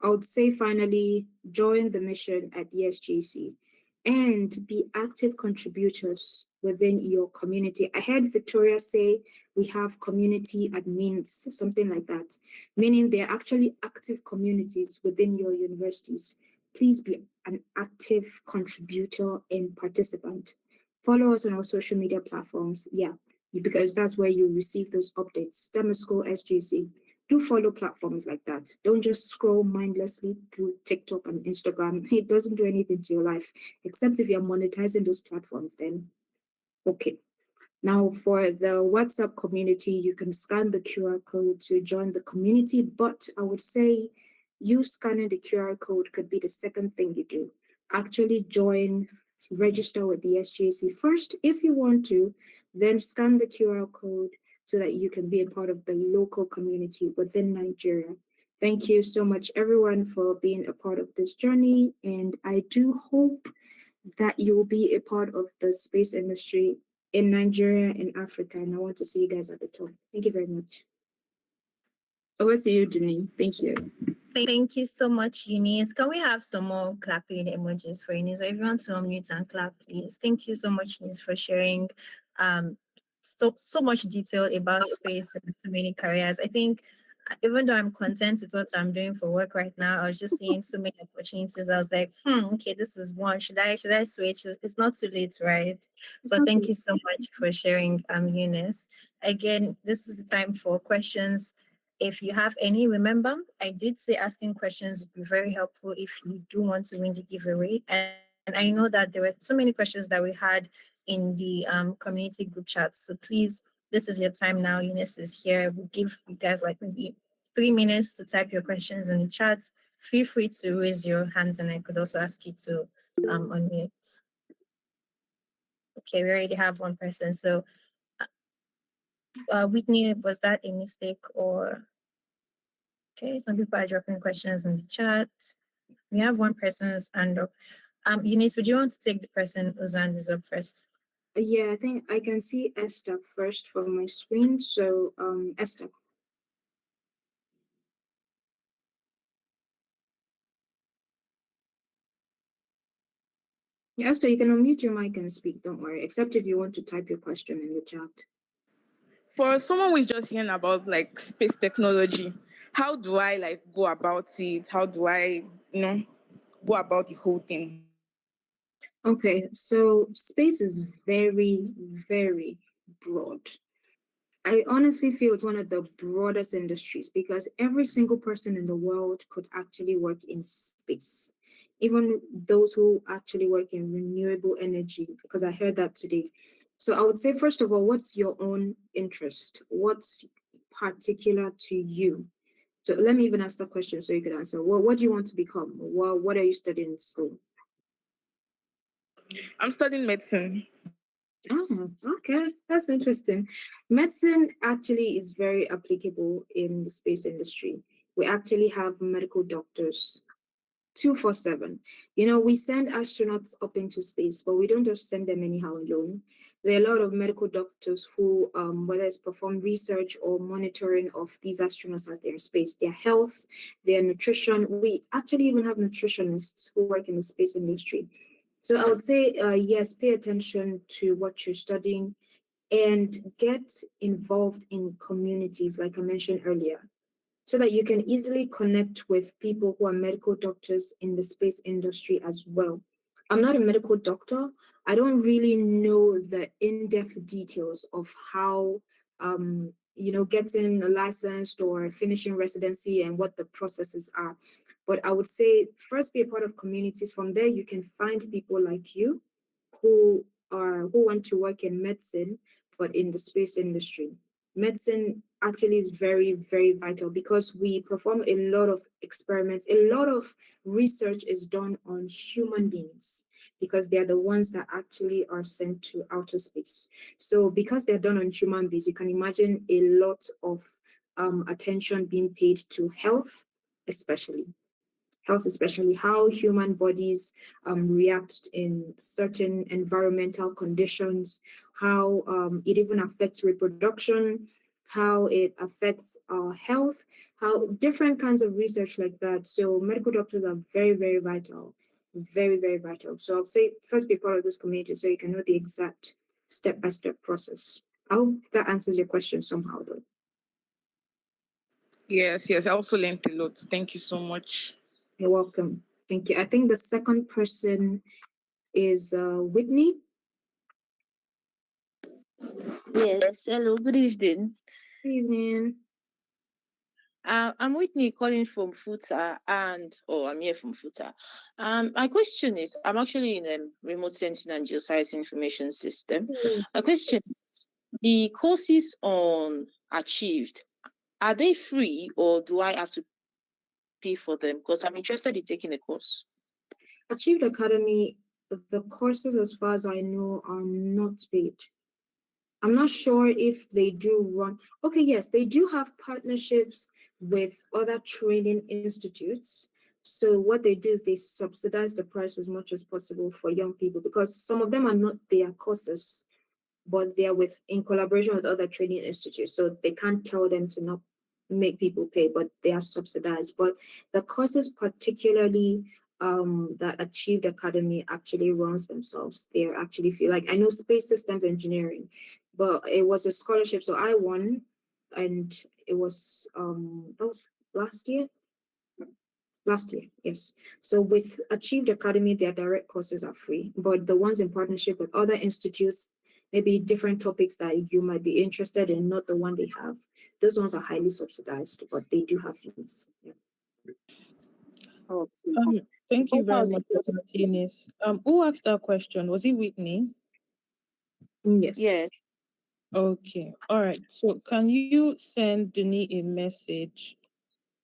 Speaker 5: I would say finally, join the mission at the SGAC and be active contributors within your community. I heard Victoria say we have community admins, something like that, meaning they're actually active communities within your universities. Please be an active contributor and participant. Follow us on our social media platforms. Yeah, because that's where you receive those updates. STEM School SGC. Do follow platforms like that. Don't just scroll mindlessly through TikTok and Instagram. It doesn't do anything to your life, except if you're monetizing those platforms, then okay. Now, for the WhatsApp community, you can scan the QR code to join the community, but I would say you scanning the QR code could be the second thing you do. Actually join, register with the SGAC first if you want to, then scan the QR code so that you can be a part of the local community within Nigeria. Thank you so much, everyone, for being a part of this journey, and I do hope that you will be a part of the space industry in Nigeria and Africa. And I want to see you guys at the top. Thank you very much. Over to you, Jenny. Thank you.
Speaker 1: Thank you so much, Eunice. Can we have some more clapping emojis for Eunice? So if you want to unmute and clap, please. Thank you so much, Eunice, for sharing so much detail about space and so many careers. I think even though I'm content with what I'm doing for work right now, I was just seeing so many opportunities. I was like, okay, this is one. Should I switch? It's not too late, right? But thank you so much for sharing, Eunice. Again, this is the time for questions. If you have any, remember, I did say asking questions would be very helpful if you do want to win the giveaway. And I know that there were so many questions that we had in the community group chat. So please, this is your time now. Eunice is here. We'll give you guys like maybe 3 minutes to type your questions in the chat. Feel free to raise your hands and I could also ask you to unmute. Okay, we already have one person. So Whitney, was that a mistake or? Okay, some people are dropping questions in the chat. We have one person's hand up. Eunice, would you want to take the person whose hand is up first?
Speaker 5: Yeah, I think I can see Esther first from my screen. So, Esther. Yeah, Esther, you can unmute your mic and speak. Don't worry, except if you want to type your question in the chat.
Speaker 4: for someone who is just hearing about like space technology, how do I like go about it? How do I, go about the whole thing?
Speaker 5: Okay, so space is very, very broad. I honestly feel it's one of the broadest industries because every single person in the world could actually work in space. Even those who actually work in renewable energy, because I heard that today. So I would say, first of all, what's your own interest? What's particular to you? So let me even ask that question so you could answer. What do you want to become? What are you studying in school?
Speaker 4: I'm studying medicine.
Speaker 5: Oh, okay. That's interesting. Medicine actually is very applicable in the space industry. We actually have medical doctors 247. You know, we send astronauts up into space, but we don't just send them anyhow alone. There are a lot of medical doctors who, whether it's perform research or monitoring of these astronauts as they're in space, their health, their nutrition. We actually even have nutritionists who work in the space industry. So I would say, yes, pay attention to what you're studying and get involved in communities, like I mentioned earlier, so that you can easily connect with people who are medical doctors in the space industry as well. I'm not a medical doctor. I don't really know the in-depth details of how, getting licensed or finishing residency and what the processes are. But I would say first be a part of communities. From there, you can find people like you who want to work in medicine, but in the space industry. Medicine actually is very, very vital because we perform a lot of experiments. A lot of research is done on human beings because they are the ones that actually are sent to outer space. So because they're done on human beings, you can imagine a lot of attention being paid to health, especially how human bodies react in certain environmental conditions, how it even affects reproduction, how it affects our health, how different kinds of research like that. So medical doctors are very, very vital, very, very vital. So I'll say first be part of this community so you can know the exact step-by-step process. I hope that answers your question somehow though.
Speaker 4: Yes, yes. I also learned a lot. Thank you so much.
Speaker 5: You're welcome. Thank you. I think the second person is Whitney.
Speaker 9: Yes, hello, good evening.
Speaker 5: Good evening.
Speaker 9: I'm Whitney calling from Futa, and I'm here from Futa. My question is, I'm actually in a remote sensing and geoscience information system. My question is, the courses on Achieved, are they free or do I have to pay for them? Because I'm interested in taking a course.
Speaker 5: Achieved Academy, the courses, as far as I know, are not paid. I'm not sure if they do run. Okay, yes, they do have partnerships with other training institutes. So what they do is they subsidize the price as much as possible for young people because some of them are not their courses, but they're in collaboration with other training institutes. So they can't tell them to not make people pay, but they are subsidized. But the courses, particularly that Achieved Academy actually runs themselves, they're actually feel like I know space systems engineering, but it was a scholarship, so I won, and it was that was last year. Last year, yes. So with Achieved Academy, their direct courses are free, but the ones in partnership with other institutes, maybe different topics that you might be interested in, not the one they have, those ones are highly subsidized, but they do have fees. Yeah.
Speaker 3: Thank you
Speaker 9: What
Speaker 3: very
Speaker 9: was
Speaker 3: much,
Speaker 9: it?
Speaker 3: Dr. Eunice. Who asked that question? Was it Whitney?
Speaker 5: Yes.
Speaker 9: Yes.
Speaker 3: Okay. All right. So can you send Denis a message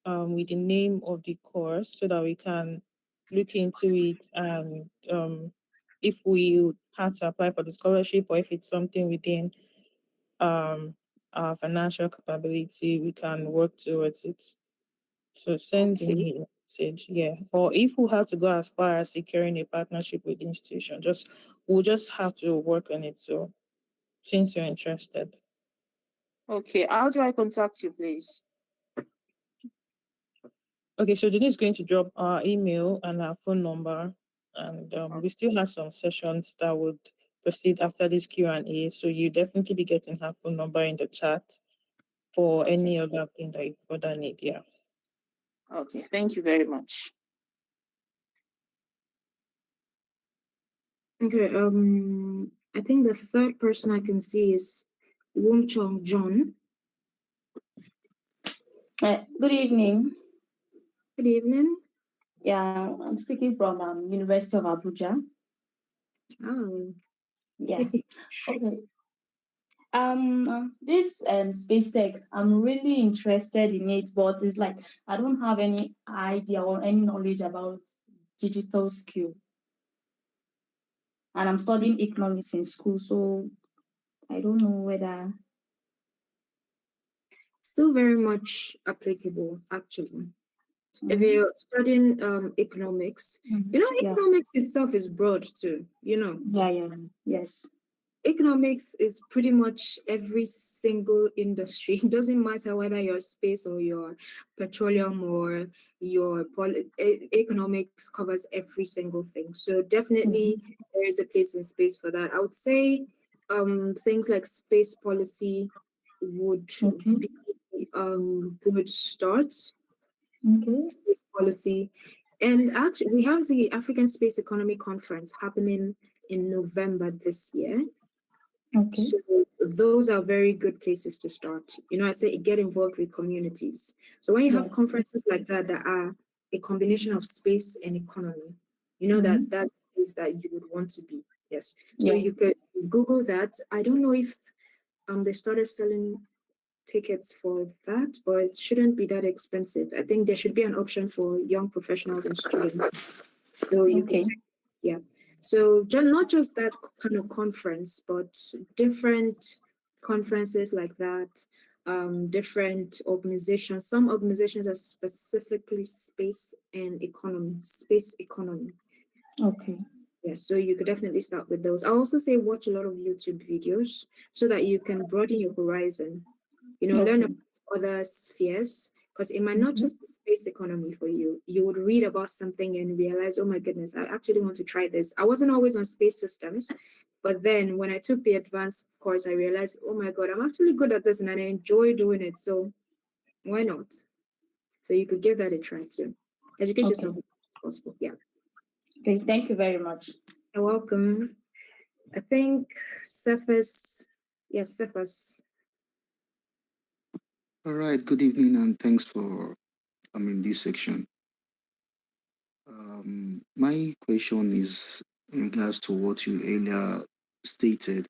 Speaker 3: with the name of the course so that we can look into it, and if we had to apply for the scholarship or if it's something within our financial capability, we can work towards it. So send
Speaker 9: Okay.
Speaker 3: me a message, yeah. Or if we have to go as far as securing a partnership with the institution, we'll just have to work on it. So since you're interested.
Speaker 9: Okay. How do I contact you, please?
Speaker 3: Okay, so Denise is going to drop our email and our phone number, and we still have some sessions that would proceed after this Q&A. So you definitely be getting her phone number in the chat for any other thing that you further need. Yeah.
Speaker 9: Okay, thank you very much.
Speaker 5: Okay, I think the third person I can see is Wong Chong John.
Speaker 10: Good evening.
Speaker 5: Good evening.
Speaker 10: Yeah, I'm speaking from University of Abuja.
Speaker 5: Oh.
Speaker 10: Yeah. Okay. This space tech, I'm really interested in it, but it's like I don't have any idea or any knowledge about digital skill. And I'm studying economics in school, so I don't know whether.
Speaker 5: Still very much applicable, actually. If
Speaker 10: Mhm.
Speaker 5: you're studying economics, you know,
Speaker 10: Yeah.
Speaker 5: economics itself is broad too, you know.
Speaker 10: Yeah, yes.
Speaker 5: Economics is pretty much every single industry. It doesn't matter whether you're space or your petroleum or your economics covers every single thing. So definitely there is a place in space for that. I would say things like space policy would be good start.
Speaker 10: Okay.
Speaker 5: Space policy. And actually we have the African Space Economy Conference happening in November this year.
Speaker 10: Okay.
Speaker 5: So those are very good places to start. You know, I say get involved with communities. So when you have
Speaker 10: Yes.
Speaker 5: conferences like that that are a combination of space and economy, you know that that's the place that you would want to be. Yes. So
Speaker 10: Yeah.
Speaker 5: you could Google that. I don't know if they started selling tickets for that, but it shouldn't be that expensive. I think there should be an option for young professionals and students. So you
Speaker 10: Okay.
Speaker 5: can check, yeah. So not just that kind of conference, but different conferences like that, different organizations. Some organizations are specifically space economy.
Speaker 10: Okay.
Speaker 5: Yeah, so you could definitely start with those. I also say watch a lot of YouTube videos so that you can broaden your horizon. You know, learn about other spheres, because it might not just be space economy for you. You would read about something and realize, oh my goodness, I actually want to try this. I wasn't always on space systems, but then when I took the advanced course, I realized, oh my God, I'm actually good at this and I enjoy doing it. So why not? So you could give that a try too. Educate yourself as much as possible. Yeah.
Speaker 10: Okay, thank you very much.
Speaker 5: You're welcome. I think Cephas, yes, Cephas.
Speaker 11: All right, good evening and thanks for this section. My question is in regards to what you earlier stated,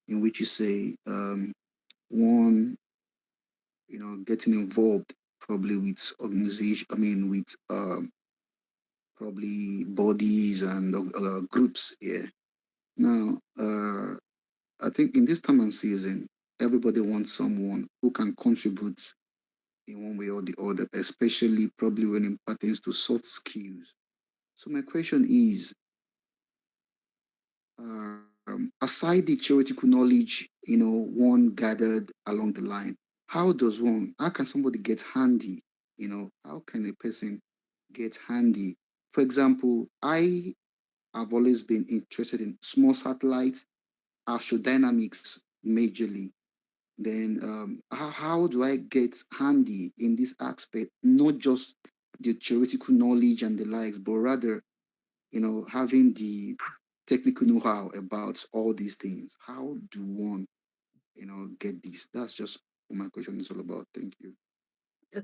Speaker 11: in which you say one, getting involved probably with organization, with probably bodies and groups here. Now, I think in this time and season, everybody wants someone who can contribute in one way or the other, especially probably when it pertains to soft skills. So my question is, aside the theoretical knowledge, one gathered along the line, how can somebody get handy? How can a person get handy? For example, I have always been interested in small satellites, astrodynamics majorly. Then how do I get handy in this aspect? Not just the theoretical knowledge and the likes, but rather, having the technical know-how about all these things. How do one, get this? That's just what my question is all about. Thank you.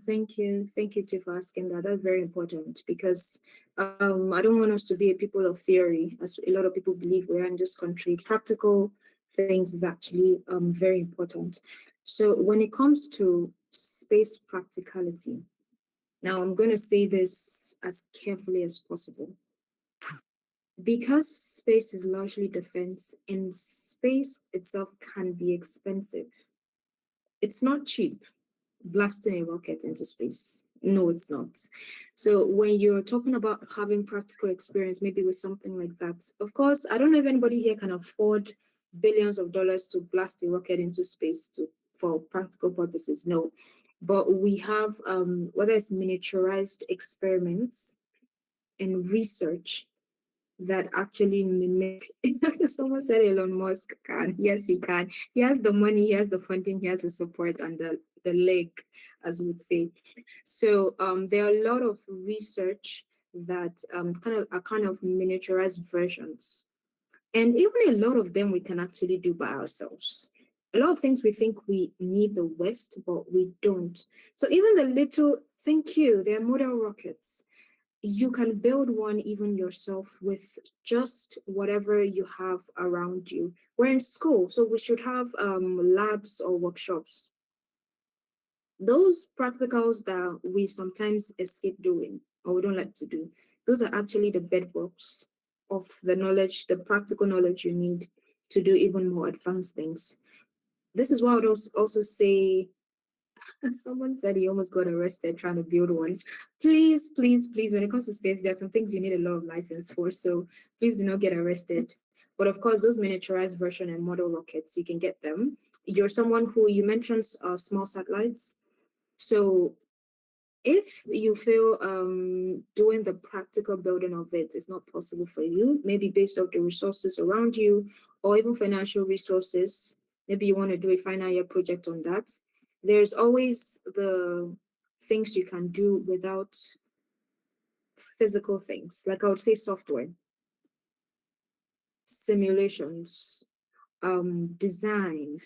Speaker 5: Thank you. Thank you, too, for asking that. That's very important because I don't want us to be a people of theory, as a lot of people believe we are in this country. Practical things is actually very important. So when it comes to space practicality, now I'm going to say this as carefully as possible. Because space is largely defense and space itself can be expensive, it's not cheap blasting a rocket into space. No, it's not. So when you're talking about having practical experience, maybe with something like that, of course, I don't know if anybody here can afford billions of dollars to blast a rocket into space for practical purposes. No, but we have whether it's miniaturized experiments and research that actually mimic. Someone said Elon Musk can. Yes, he can. He has the money, he has the funding, he has the support and the leg, as we would say. So there are a lot of research that kind of miniaturized versions. And even a lot of them we can actually do by ourselves. A lot of things we think we need the West, but we don't. So even the little, thank you, they're model rockets. You can build one even yourself with just whatever you have around you. We're in school, so we should have labs or workshops. Those practicals that we sometimes escape doing or we don't like to do, those are actually the bedrocks of the knowledge, the practical knowledge you need to do even more advanced things. This is why I would also say, someone said he almost got arrested trying to build one. Please, please, please, when it comes to space, there are some things you need a lot of license for. So please do not get arrested. But of course, those miniaturized version and model rockets, you can get them. You're someone who, you mentioned small satellites. So if you feel doing the practical building of it is not possible for you, maybe based off the resources around you or even financial resources, maybe you want to do a final year project on that, there's always the things you can do without physical things. Like I would say software, simulations, design.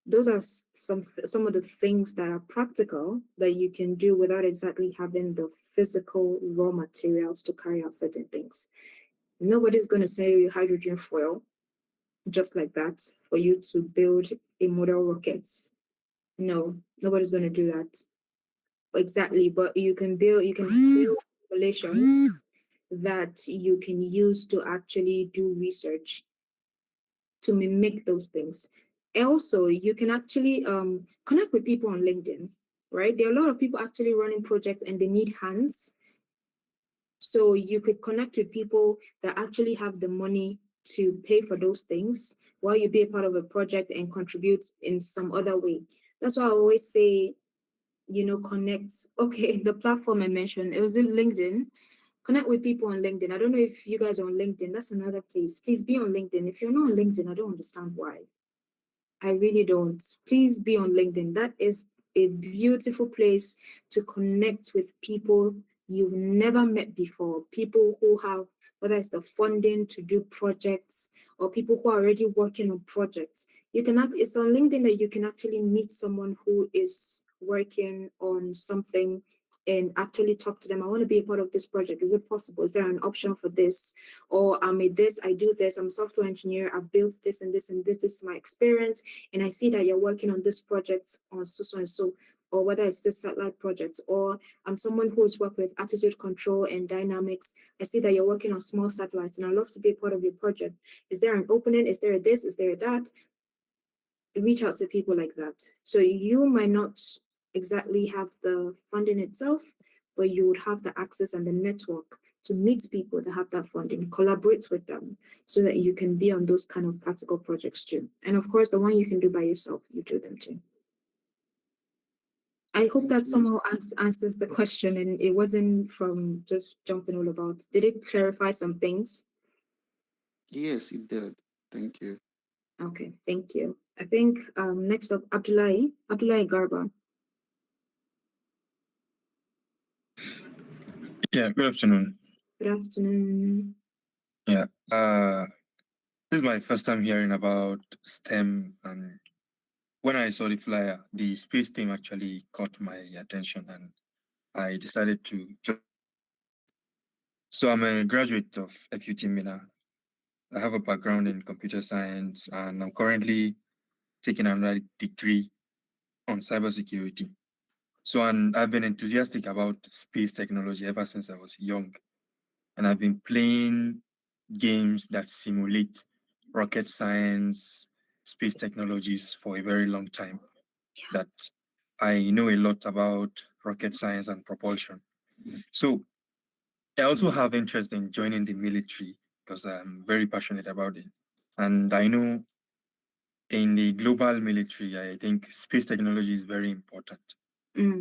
Speaker 5: Those are some of the things that are practical that you can do without exactly having the physical raw materials to carry out certain things. Nobody's going to sell you hydrogen fuel just like that for you to build a model rocket. No, nobody's going to do that. Exactly, but you can build simulations that you can use to actually do research to mimic those things. Also, you can actually connect with people on LinkedIn, right? There are a lot of people actually running projects and they need hands. So you could connect with people that actually have the money to pay for those things while you be a part of a project and contribute in some other way. That's why I always say, connect. Okay, the platform I mentioned, it was in LinkedIn. Connect with people on LinkedIn. I don't know if you guys are on LinkedIn. That's another place. Please be on LinkedIn. If you're not on LinkedIn, I don't understand why. I really don't. Please be on LinkedIn. That is a beautiful place to connect with people you've never met before, people who have, whether it's the funding to do projects or people who are already working on projects. It's on LinkedIn that you can actually meet someone who is working on something and actually talk to them. I want to be a part of this project. Is it possible? Is there an option for this? Or I made this, I do this, I'm a software engineer, I built this and this and this is my experience. And I see that you're working on this project on so and so, or whether it's this satellite project, or I'm someone who's worked with attitude control and dynamics. I see that you're working on small satellites and I'd love to be a part of your project. Is there an opening? Is there a this? Is there a that? Reach out to people like that. So you might not exactly have the funding itself, but you would have the access and the network to meet people that have that funding, collaborate with them so that you can be on those kind of practical projects too. And of course, the one you can do by yourself, you do them too. I hope that somehow answers the question and it wasn't from just jumping all about. Did it clarify some things?
Speaker 11: Yes, it did. Thank you.
Speaker 5: Okay, thank you. I think next up, Abdullahi Garba.
Speaker 8: Yeah, good afternoon.
Speaker 5: Good afternoon.
Speaker 8: Yeah, this is my first time hearing about STEM, and when I saw the flyer, the space team actually caught my attention, and I decided to join. So I'm a graduate of FUT Mina. I have a background in computer science, and I'm currently taking another degree on cybersecurity. So, and I've been enthusiastic about space technology ever since I was young. And I've been playing games that simulate rocket science, space technologies for a very long time. That I know a lot about rocket science and propulsion. So I also have interest in joining the military because I'm very passionate about it. And I know in the global military, I think space technology is very important.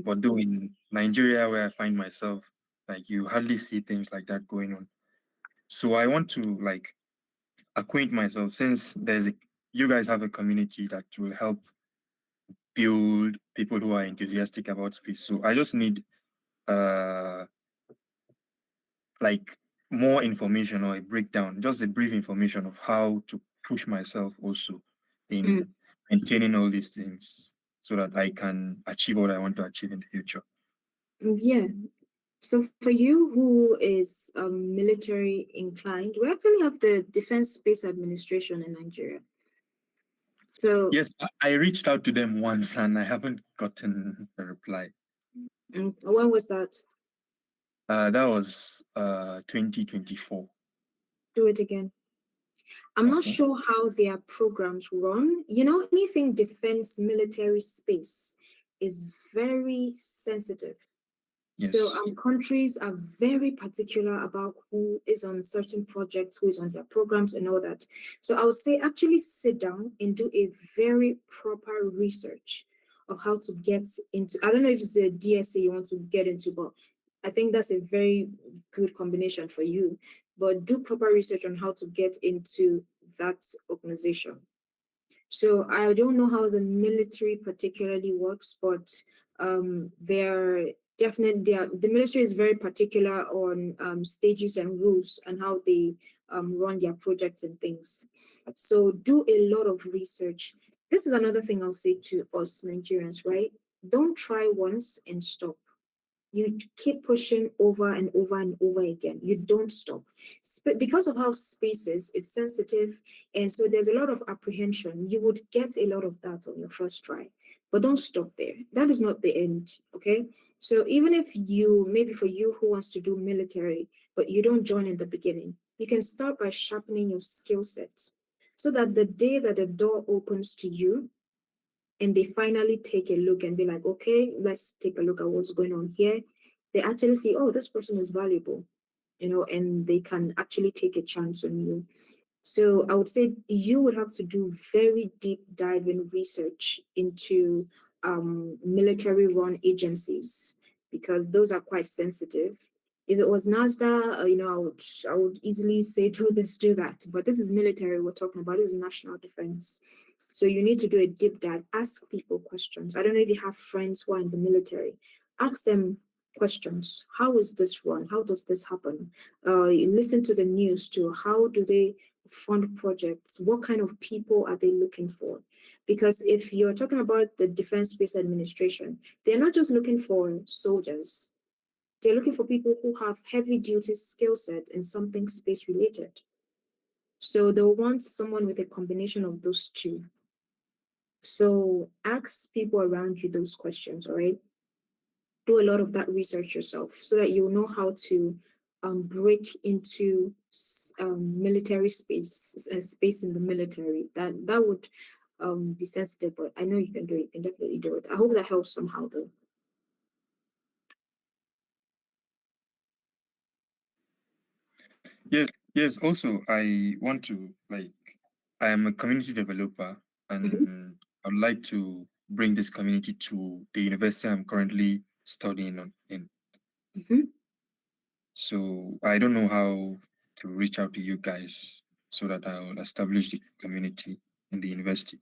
Speaker 8: But though in Nigeria, where I find myself, like you hardly see things like that going on. So I want to like acquaint myself, since you guys have a community that will help build people who are enthusiastic about space. So I just need like more information or a breakdown, just a brief information of how to push myself also in maintaining all these things so that I can achieve what I want to achieve in the future.
Speaker 5: Yeah. So for you who is military inclined, we actually have the Defense Space Administration in Nigeria. So
Speaker 8: yes, I reached out to them once and I haven't gotten a reply.
Speaker 5: When was that?
Speaker 8: That was 2024.
Speaker 5: Do it again. I'm not sure how their programs run. You know, anything defense, military space is very sensitive.
Speaker 8: Yes.
Speaker 5: So countries are very particular about who is on certain projects, who is on their programs and all that. So I would say actually sit down and do a very proper research of how to get into, I don't know if it's the DSA you want to get into, but I think that's a very good combination for you. But do proper research on how to get into that organization. So I don't know how the military particularly works, but they're the military is very particular on stages and rules and how they run their projects and things. So do a lot of research. This is another thing I'll say to us Nigerians, right? Don't try once and stop. You keep pushing over and over and over again. You don't stop. Because of how space is, it's sensitive. And so there's a lot of apprehension. You would get a lot of that on your first try. But don't stop there. That is not the end. Okay. So even if maybe for you who wants to do military, but you don't join in the beginning, you can start by sharpening your skill sets so that the day that the door opens to you, and they finally take a look and be like, okay, let's take a look at what's going on here. They actually see, oh, this person is valuable, and they can actually take a chance on you. So I would say you would have to do very deep diving research into military run agencies because those are quite sensitive. If it was NASDA, I would easily say do this, do that. But this is military we're talking about. This is national defense. So you need to do a deep dive, ask people questions. I don't know if you have friends who are in the military. Ask them questions. How is this run? How does this happen? You listen to the news too. How do they fund projects? What kind of people are they looking for? Because if you're talking about the Defense Space Administration, they're not just looking for soldiers. They're looking for people who have heavy duty skill set in something space related. So they'll want someone with a combination of those two. So ask people around you those questions, all right? Do a lot of that research yourself so that you'll know how to break into military space, space in the military. That would be sensitive, but I know you can do it. You can definitely do it. I hope that helps somehow, though.
Speaker 8: Yes. Also, I want to I am a community developer, and I would like to bring this community to the university I'm currently studying in. So I don't know how to reach out to you guys so that I'll establish the community in the university.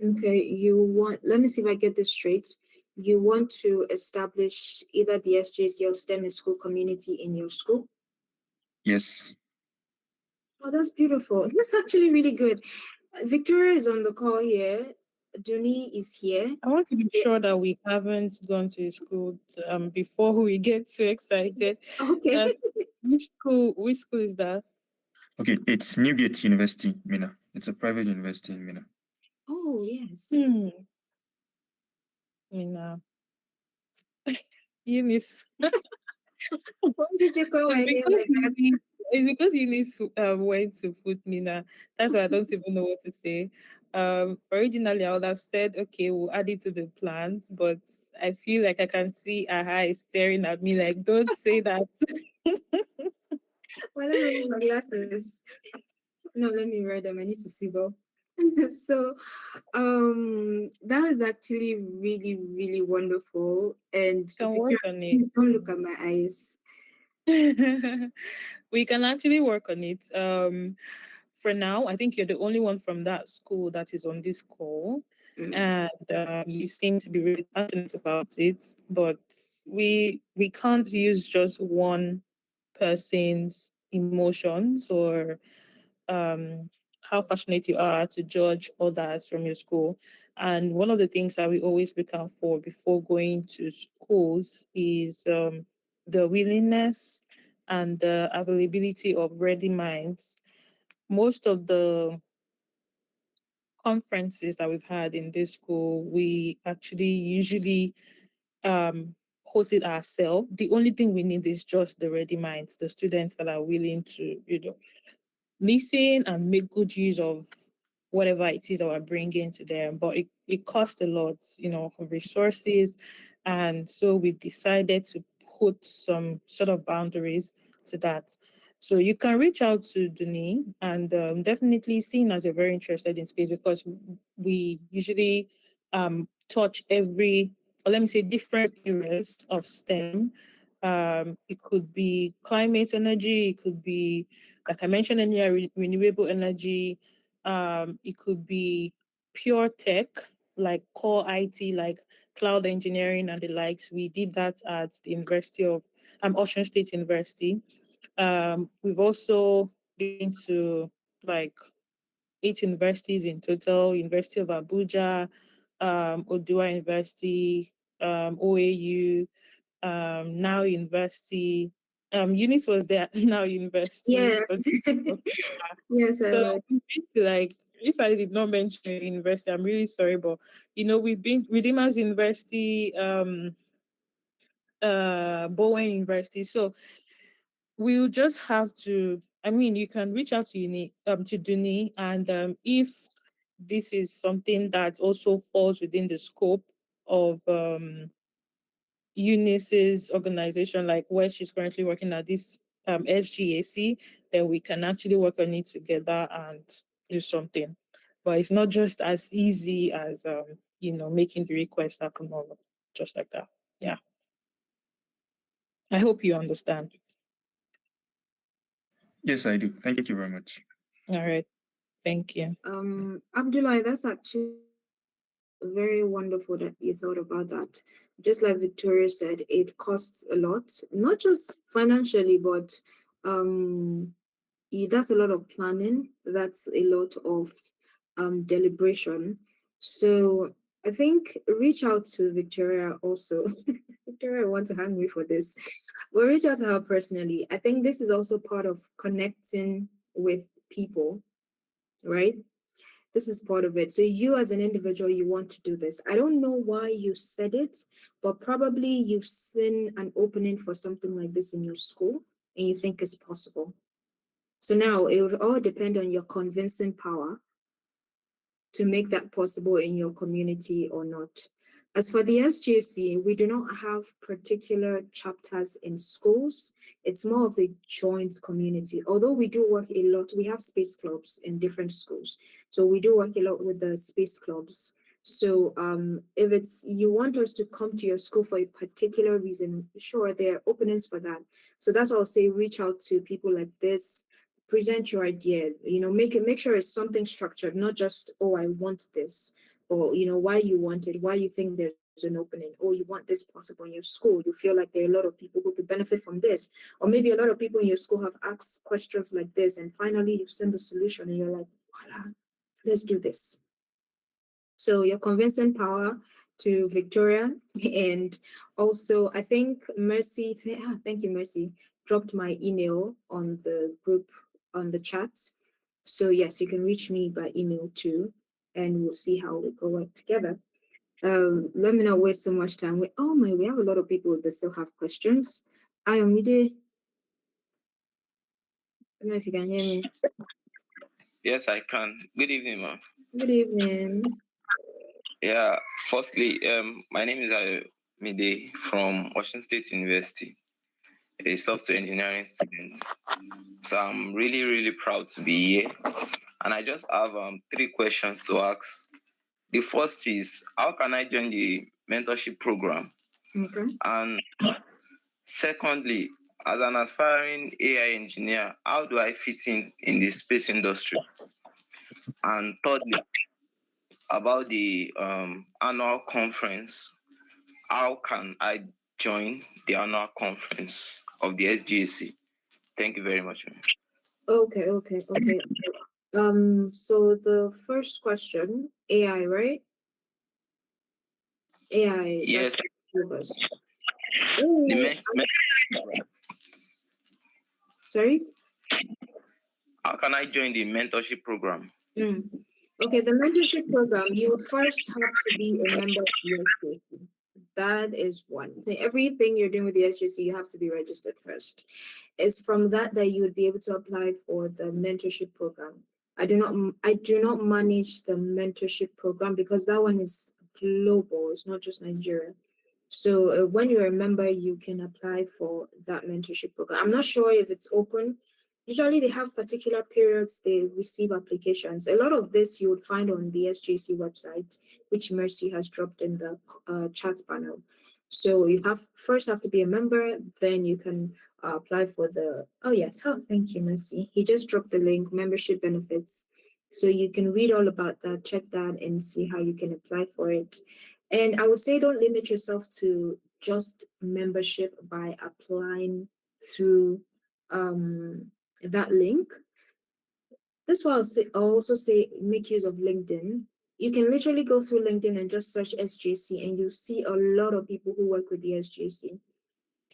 Speaker 5: Okay, let me see if I get this straight. You want to establish either the SGAC or STEM school community in your school?
Speaker 8: Yes.
Speaker 5: Oh, that's beautiful. That's actually really good. Victoria is on the call here. Duni is here.
Speaker 3: I want to be sure that we haven't gone to school before we get too excited.
Speaker 5: Okay.
Speaker 3: Which school is that?
Speaker 8: Okay, it's Newgate University, Mina. It's a private university in Mina.
Speaker 5: Oh, yes.
Speaker 3: Mina. Eunice.
Speaker 5: What did you call my name like that?
Speaker 3: It's because Eunice went to put Mina. That's why I don't even know what to say. Originally, I would have said, okay, we'll add it to the plans, but I feel like I can see her eyes staring at me like, don't say that.
Speaker 5: Well, let me remove my glasses. No, let me wear them. I need to see well. So that is actually really, really wonderful. And
Speaker 3: Can work on it.
Speaker 5: please don't look at my eyes.
Speaker 3: We can actually work on it. For now, I think you're the only one from that school that is on this call, and you seem to be really passionate about it. But we can't use just one person's emotions or how passionate you are to judge others from your school. And one of the things that we always look out for before going to schools is the willingness and the availability of ready minds. Most of the conferences that we've had in this school, we actually usually host it ourselves. The only thing we need is just the ready minds, the students that are willing to, listen and make good use of whatever it is that we're bringing to them. But it costs a lot, of resources. And so we decided to put some sort of boundaries to that. So you can reach out to Duni and definitely seeing as you're very interested in space, because we usually touch every, or let me say, different areas of STEM. It could be climate energy, it could be, like I mentioned earlier, renewable energy. It could be pure tech, like core IT, like cloud engineering and the likes. We did that at the University of Ocean State University. We've also been to like 8 universities in total: University of Abuja, Odua University, OAU, now University. Eunice was there, now University.
Speaker 5: Yes. Yes, I
Speaker 3: So
Speaker 5: would.
Speaker 3: we've been to, like, if I did not mention university, I'm really sorry, but we've been Redeemers University, Bowen University. So we'll just have to, I mean, you can reach out to to Duni, and if this is something that also falls within the scope of Eunice's organization, like where she's currently working at this SGAC, then we can actually work on it together and do something. But it's not just as easy as making the request happen or just like that. Yeah. I hope you understand.
Speaker 8: Yes, I do. Thank you very much.
Speaker 3: All right. Thank you.
Speaker 5: Abdullah, that's actually very wonderful that you thought about that. Just like Victoria said, it costs a lot, not just financially, but that's a lot of planning. That's a lot of deliberation. So I think reach out to Victoria also. Victoria wants to hang me for this. But reach out to her personally. I think this is also part of connecting with people, right? This is part of it. So you as an individual, you want to do this. I don't know why you said it, but probably you've seen an opening for something like this in your school and you think it's possible. So now it would all depend on your convincing power to make that possible in your community or not. As for the SGC, we do not have particular chapters in schools. It's more of a joint community. Although we do work a lot, we have space clubs in different schools. So we do work a lot with the space clubs. So if you want us to come to your school for a particular reason, sure, there are openings for that. So that's why I'll say reach out to people like this, present your idea, make sure it's something structured, not just, oh, I want this, or why you want it, why you think there's an opening, or you want this possible in your school, you feel like there are a lot of people who could benefit from this, or maybe a lot of people in your school have asked questions like this, and finally you've seen the solution and you're like, voila, let's do this. So your convincing power to Victoria, and also I think Mercy, thank you, Mercy, dropped my email on the group, on the chat. So yes, you can reach me by email too, and we'll see how we go work together. Let me not waste so much time. We have a lot of people that still have questions. Ayomide, I don't know if you can hear me.
Speaker 12: Yes, I can. Good evening, ma'am.
Speaker 5: Good evening.
Speaker 12: Yeah, firstly, my name is Ayomide from Washington State University, a software engineering student. So I'm really, really proud to be here. And I just have 3 questions to ask. The first is, how can I join the mentorship program?
Speaker 5: Okay.
Speaker 12: And secondly, as an aspiring AI engineer, how do I fit in the space industry? And thirdly, about the annual conference, how can I join the annual conference of the SGAC? Thank you very much.
Speaker 5: Okay. So the first question, AI, right? AI.
Speaker 12: Yes,
Speaker 5: That's
Speaker 12: the
Speaker 5: Sorry?
Speaker 12: how can I join the mentorship program?
Speaker 5: Okay, the mentorship program, you would first have to be a member of the SGC. That is one. Everything you're doing with the SGC, you have to be registered first. It's from that you would be able to apply for the mentorship program. I do not manage the mentorship program because that one is global. It's not just Nigeria. So when you're a member, you can apply for that mentorship program. I'm not sure if it's open. Usually they have particular periods they receive applications. A lot of this you would find on the SGC website, which Mercy has dropped in the chat panel. So you first have to be a member, then you can apply for the, thank you, Mercy. He just dropped the link, membership benefits. So you can read all about that, check that and see how you can apply for it. And I would say don't limit yourself to just membership by applying through that link. That's why I'll also say make use of LinkedIn. You can literally go through LinkedIn and just search SGC and you'll see a lot of people who work with the SGC.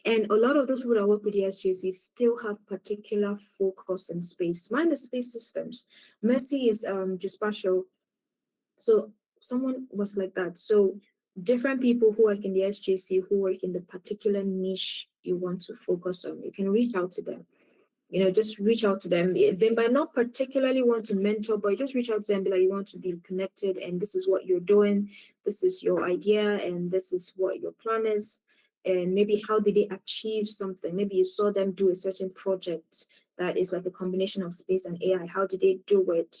Speaker 5: And a lot of those people that work with the SGC still have particular focus in space. Mine is space systems. Mercy is geospatial. So someone was like that. So different people who work in the SGC who work in the particular niche you want to focus on, you can reach out to them. Just reach out to them. They might not particularly want to mentor, but just reach out to them, be like, you want to be connected, and this is what you're doing. This is your idea, and this is what your plan is. And maybe how did they achieve something? Maybe you saw them do a certain project that is like a combination of space and AI. How did they do it?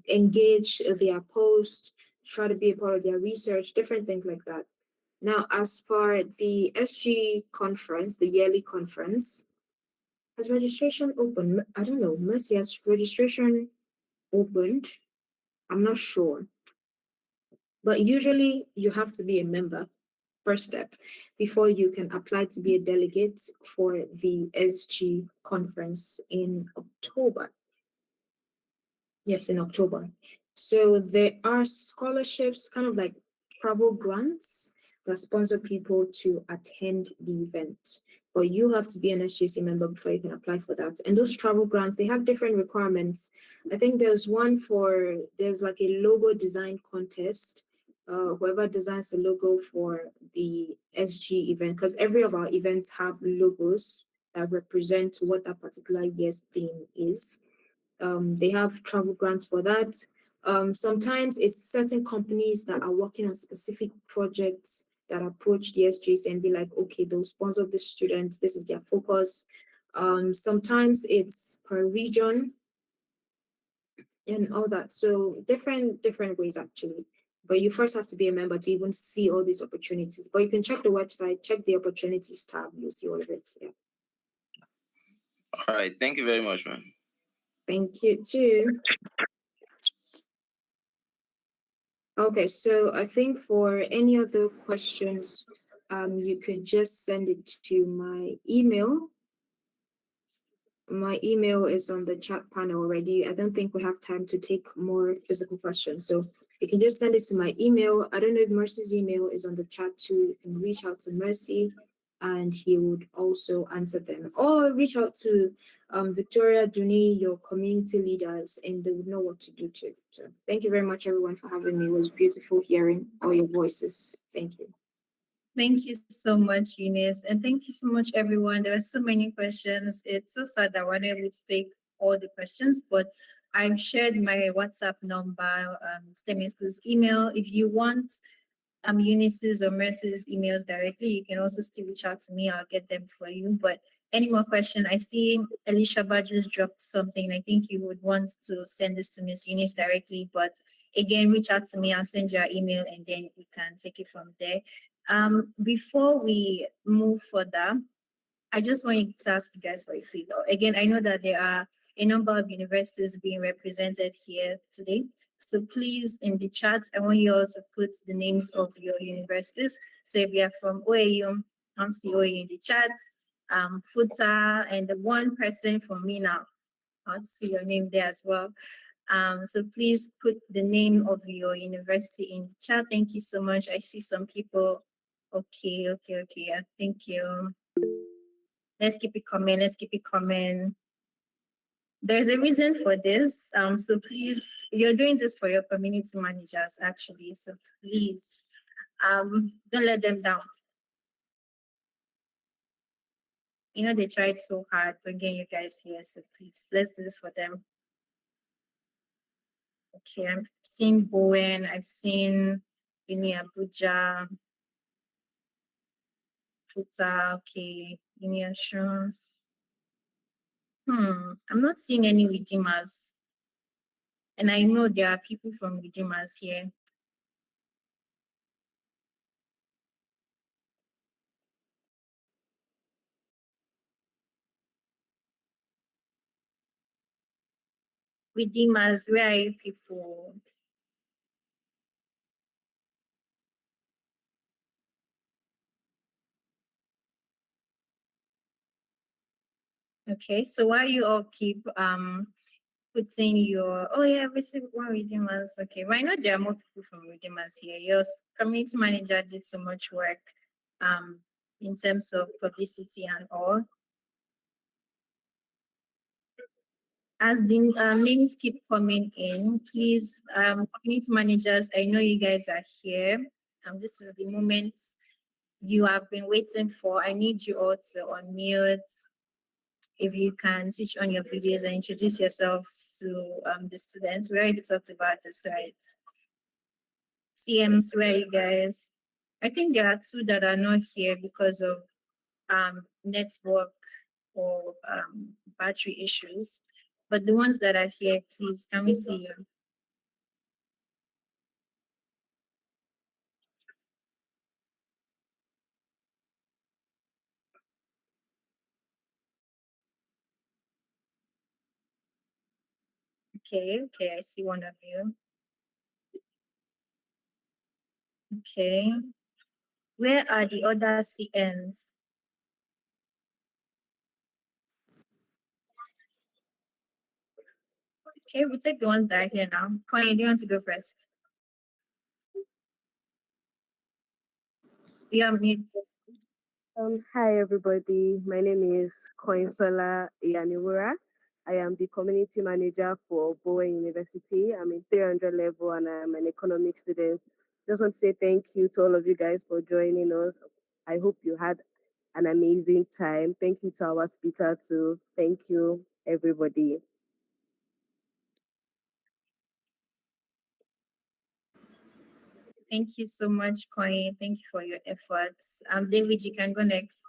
Speaker 5: Engage their post, try to be a part of their research, different things like that. Now, as for the SG conference, the yearly conference, has registration open? I don't know. Mercy, has registration opened? I'm not sure. But usually you have to be a member, first step, before you can apply to be a delegate for the SG conference in October. Yes, in October. So there are scholarships, kind of like travel grants that sponsor people to attend the event. But you have to be an SGC member before you can apply for that. And those travel grants, they have different requirements. I think there's like a logo design contest. Whoever designs the logo for the SG event, because every of our events have logos that represent what that particular year's theme is. They have travel grants for that. Sometimes it's certain companies that are working on specific projects that approach the SGC and be like, okay, they'll sponsor the students. This is their focus. Sometimes it's per region and all that. So different ways actually. But you first have to be a member to even see all these opportunities. But you can check the website, check the opportunities tab. You'll see all of it. Yeah.
Speaker 12: All right. Thank you very much, man.
Speaker 5: Thank you too. Okay, so I think for any other questions, you could just send it to my email. My email is on the chat panel already. I don't think we have time to take more physical questions. So you can just send it to my email. I don't know if Mercy's email is on the chat too. You can reach out to Mercy and he would also answer them. Or reach out to Victoria, Duni, your community leaders, and they would know what to do too. So thank you very much, everyone, for having me. It was beautiful hearing all your voices. Thank you.
Speaker 1: Thank you so much, Eunice. And thank you so much, everyone. There are so many questions. It's so sad that we're not able to take all the questions, but I've shared my WhatsApp number, STEM School's email. If you want Eunice's or Mercy's emails directly, you can also still reach out to me. I'll get them for you. But any more question? I see Alicia just dropped something. I think you would want to send this to Miss Eunice directly, but again, reach out to me. I'll send you an email and then we can take it from there. Before we move further, I just wanted to ask you guys for a favor. Again, I know that there are a number of universities being represented here today. So please, in the chat, I want you all to put the names of your universities. So if you are from OAU, see OAU in the chat, FUTA, and the one person from me now. I want to see your name there as well. So please put the name of your university in the chat. Thank you so much. I see some people. Okay. Yeah, thank you. Let's keep it coming. Let's keep it coming. There's a reason for this. So please, you're doing this for your community managers, actually. So please, don't let them down. You know, they tried so hard to get you guys here. So please, let's do this for them. Okay, I've seen Bowen. I've seen Uni Abuja. Futa, okay. Uni Assurance. I'm not seeing any redeemers. And I know there are people from redeemers here. Redeemers, where are you people? Okay, so why you all keep putting your, oh yeah, we see one redeemers. Okay, but I know there are more people from redeemers here. Your community manager did so much work in terms of publicity and all. As the names keep coming in, please, community managers, I know you guys are here. This is the moment you have been waiting for. I need you all to unmute. If you can switch on your videos and introduce yourselves to the students. We already talked about this, right? CMs, where are you guys? I think there are two that are not here because of network or battery issues. But the ones that are here, please, can we see you? Okay, I see one of you. Okay. Where are the other CNs? Okay, we'll take the ones that are here now. Connie, do you want to go first? Yeah, mute.
Speaker 13: Hi everybody, my name is Koinsola Iyaniwura. I am the community manager for Bowen University. I'm in 300 level and I'm an economics student. Just want to say thank you to all of you guys for joining us. I hope you had an amazing time. Thank you to our speaker too. Thank you everybody.
Speaker 1: Thank you so much, Koi. Thank you for your efforts. David, you can go next.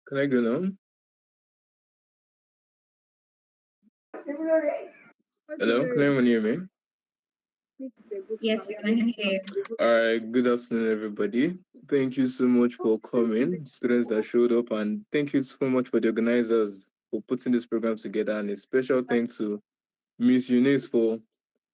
Speaker 6: Can I go now? Hello, can anyone hear me?
Speaker 1: Yes, we can hear you.
Speaker 6: All right, good afternoon, everybody. Thank you so much for coming, students that showed up, and thank you so much for the organizers for putting this program together. And a special thanks to Miss Eunice for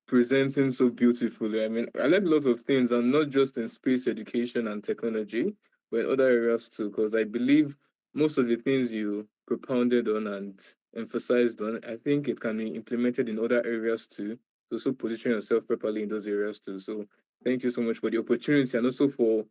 Speaker 6: presenting so beautifully. I mean, I learned a lot of things, and not just in space education and technology, but in other areas too, because I believe most of the things you propounded on and emphasized on, I think it can be implemented in other areas too. To also position yourself properly in those areas too. So thank you so much for the opportunity and also for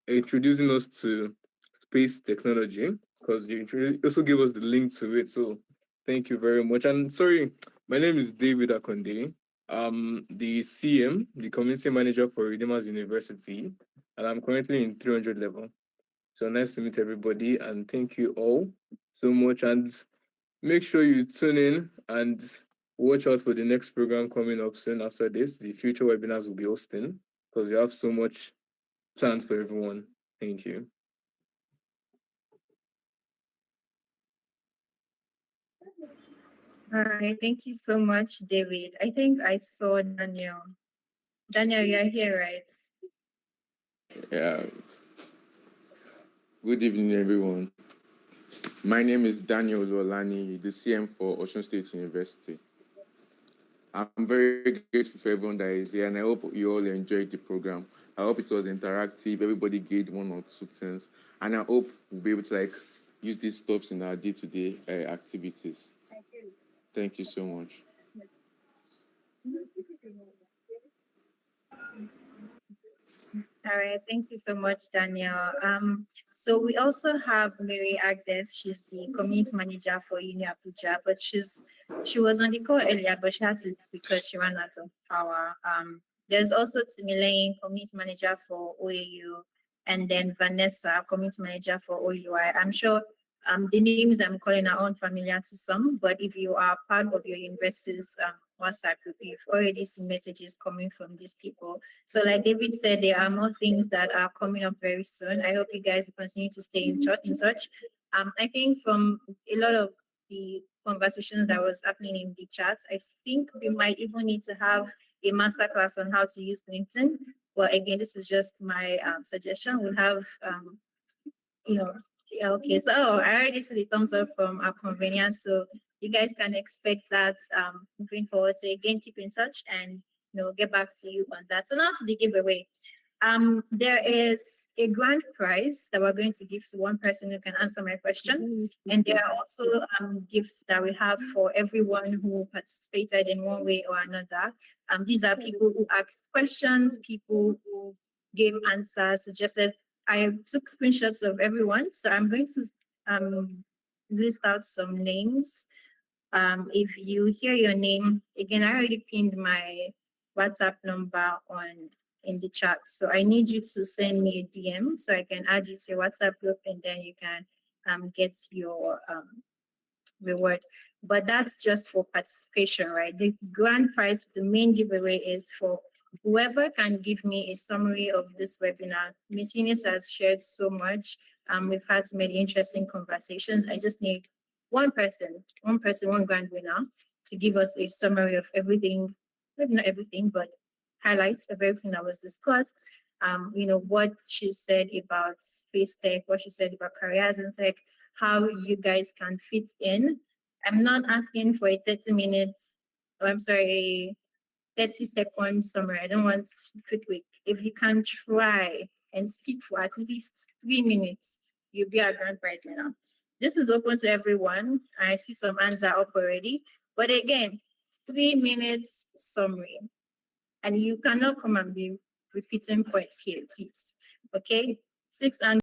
Speaker 6: introducing us to space technology, because you also gave us the link to it. So thank you very much. And sorry, my name is David Akonde. I'm the CM, the community manager for Redeemers University, and I'm currently in 300 level. So nice to meet everybody, and thank you all so much. And make sure you tune in and watch out for the next program coming up soon after this. The future webinars will be hosting, because we have so much planned for everyone. Thank you.
Speaker 1: All right, thank you so much, David. I think I saw Daniel. Daniel, you're here, right?
Speaker 14: Yeah. Good evening, everyone. My name is Daniel Olani, the CM for Osun State University. I'm very grateful for everyone that is here, and I hope you all enjoyed the program. I hope it was interactive. Everybody gained one or two things, and I hope we'll be able to use these stuffs in our day-to-day activities. Thank you so much.
Speaker 1: All right, thank you so much, Daniel. So we also have Mary Agnes. She's the community manager for Uni Abuja, but she was on the call earlier, but she had to because she ran out of power. There's also Timileyin, community manager for OAU, and then Vanessa, community manager for OUI. I'm sure the names I'm calling are unfamiliar to some, but if you are part of your university's WhatsApp group, you've already seen messages coming from these people. So like David said, there are more things that are coming up very soon. I hope you guys continue to stay in touch. I think from a lot of the conversations that was happening in the chats, I think we might even need to have a masterclass on how to use LinkedIn. But again, this is just my suggestion. We'll have okay, so I already see the thumbs up from our convenience, so you guys can expect that moving forward. So again, keep in touch and get back to you on that. So now to the giveaway. There is a grand prize that we're going to give to one person who can answer my question, and there are also gifts that we have for everyone who participated in one way or another. These are people who asked questions, people who gave answers. So just as I took screenshots of everyone, so I'm going to list out some names. If you hear your name, again, I already pinned my WhatsApp number in the chat. So I need you to send me a DM so I can add you to your WhatsApp group, and then you can get your reward. But that's just for participation, right? The grand prize, the main giveaway is for whoever can give me a summary of this webinar. Ms. Eunice has shared so much. We've had so many interesting conversations. I just need one person, one grand winner to give us a summary of everything, maybe not everything, but highlights of everything that was discussed. What she said about space tech, what she said about careers in tech, how you guys can fit in. I'm not asking for a 30 minutes, a 30-second summary. I don't want quick. If you can try and speak for at least 3 minutes, you'll be our grand prize winner. This is open to everyone. I see some hands are up already. But again, 3 minutes summary. And you cannot come and be repeating points here, please. Okay? 6 and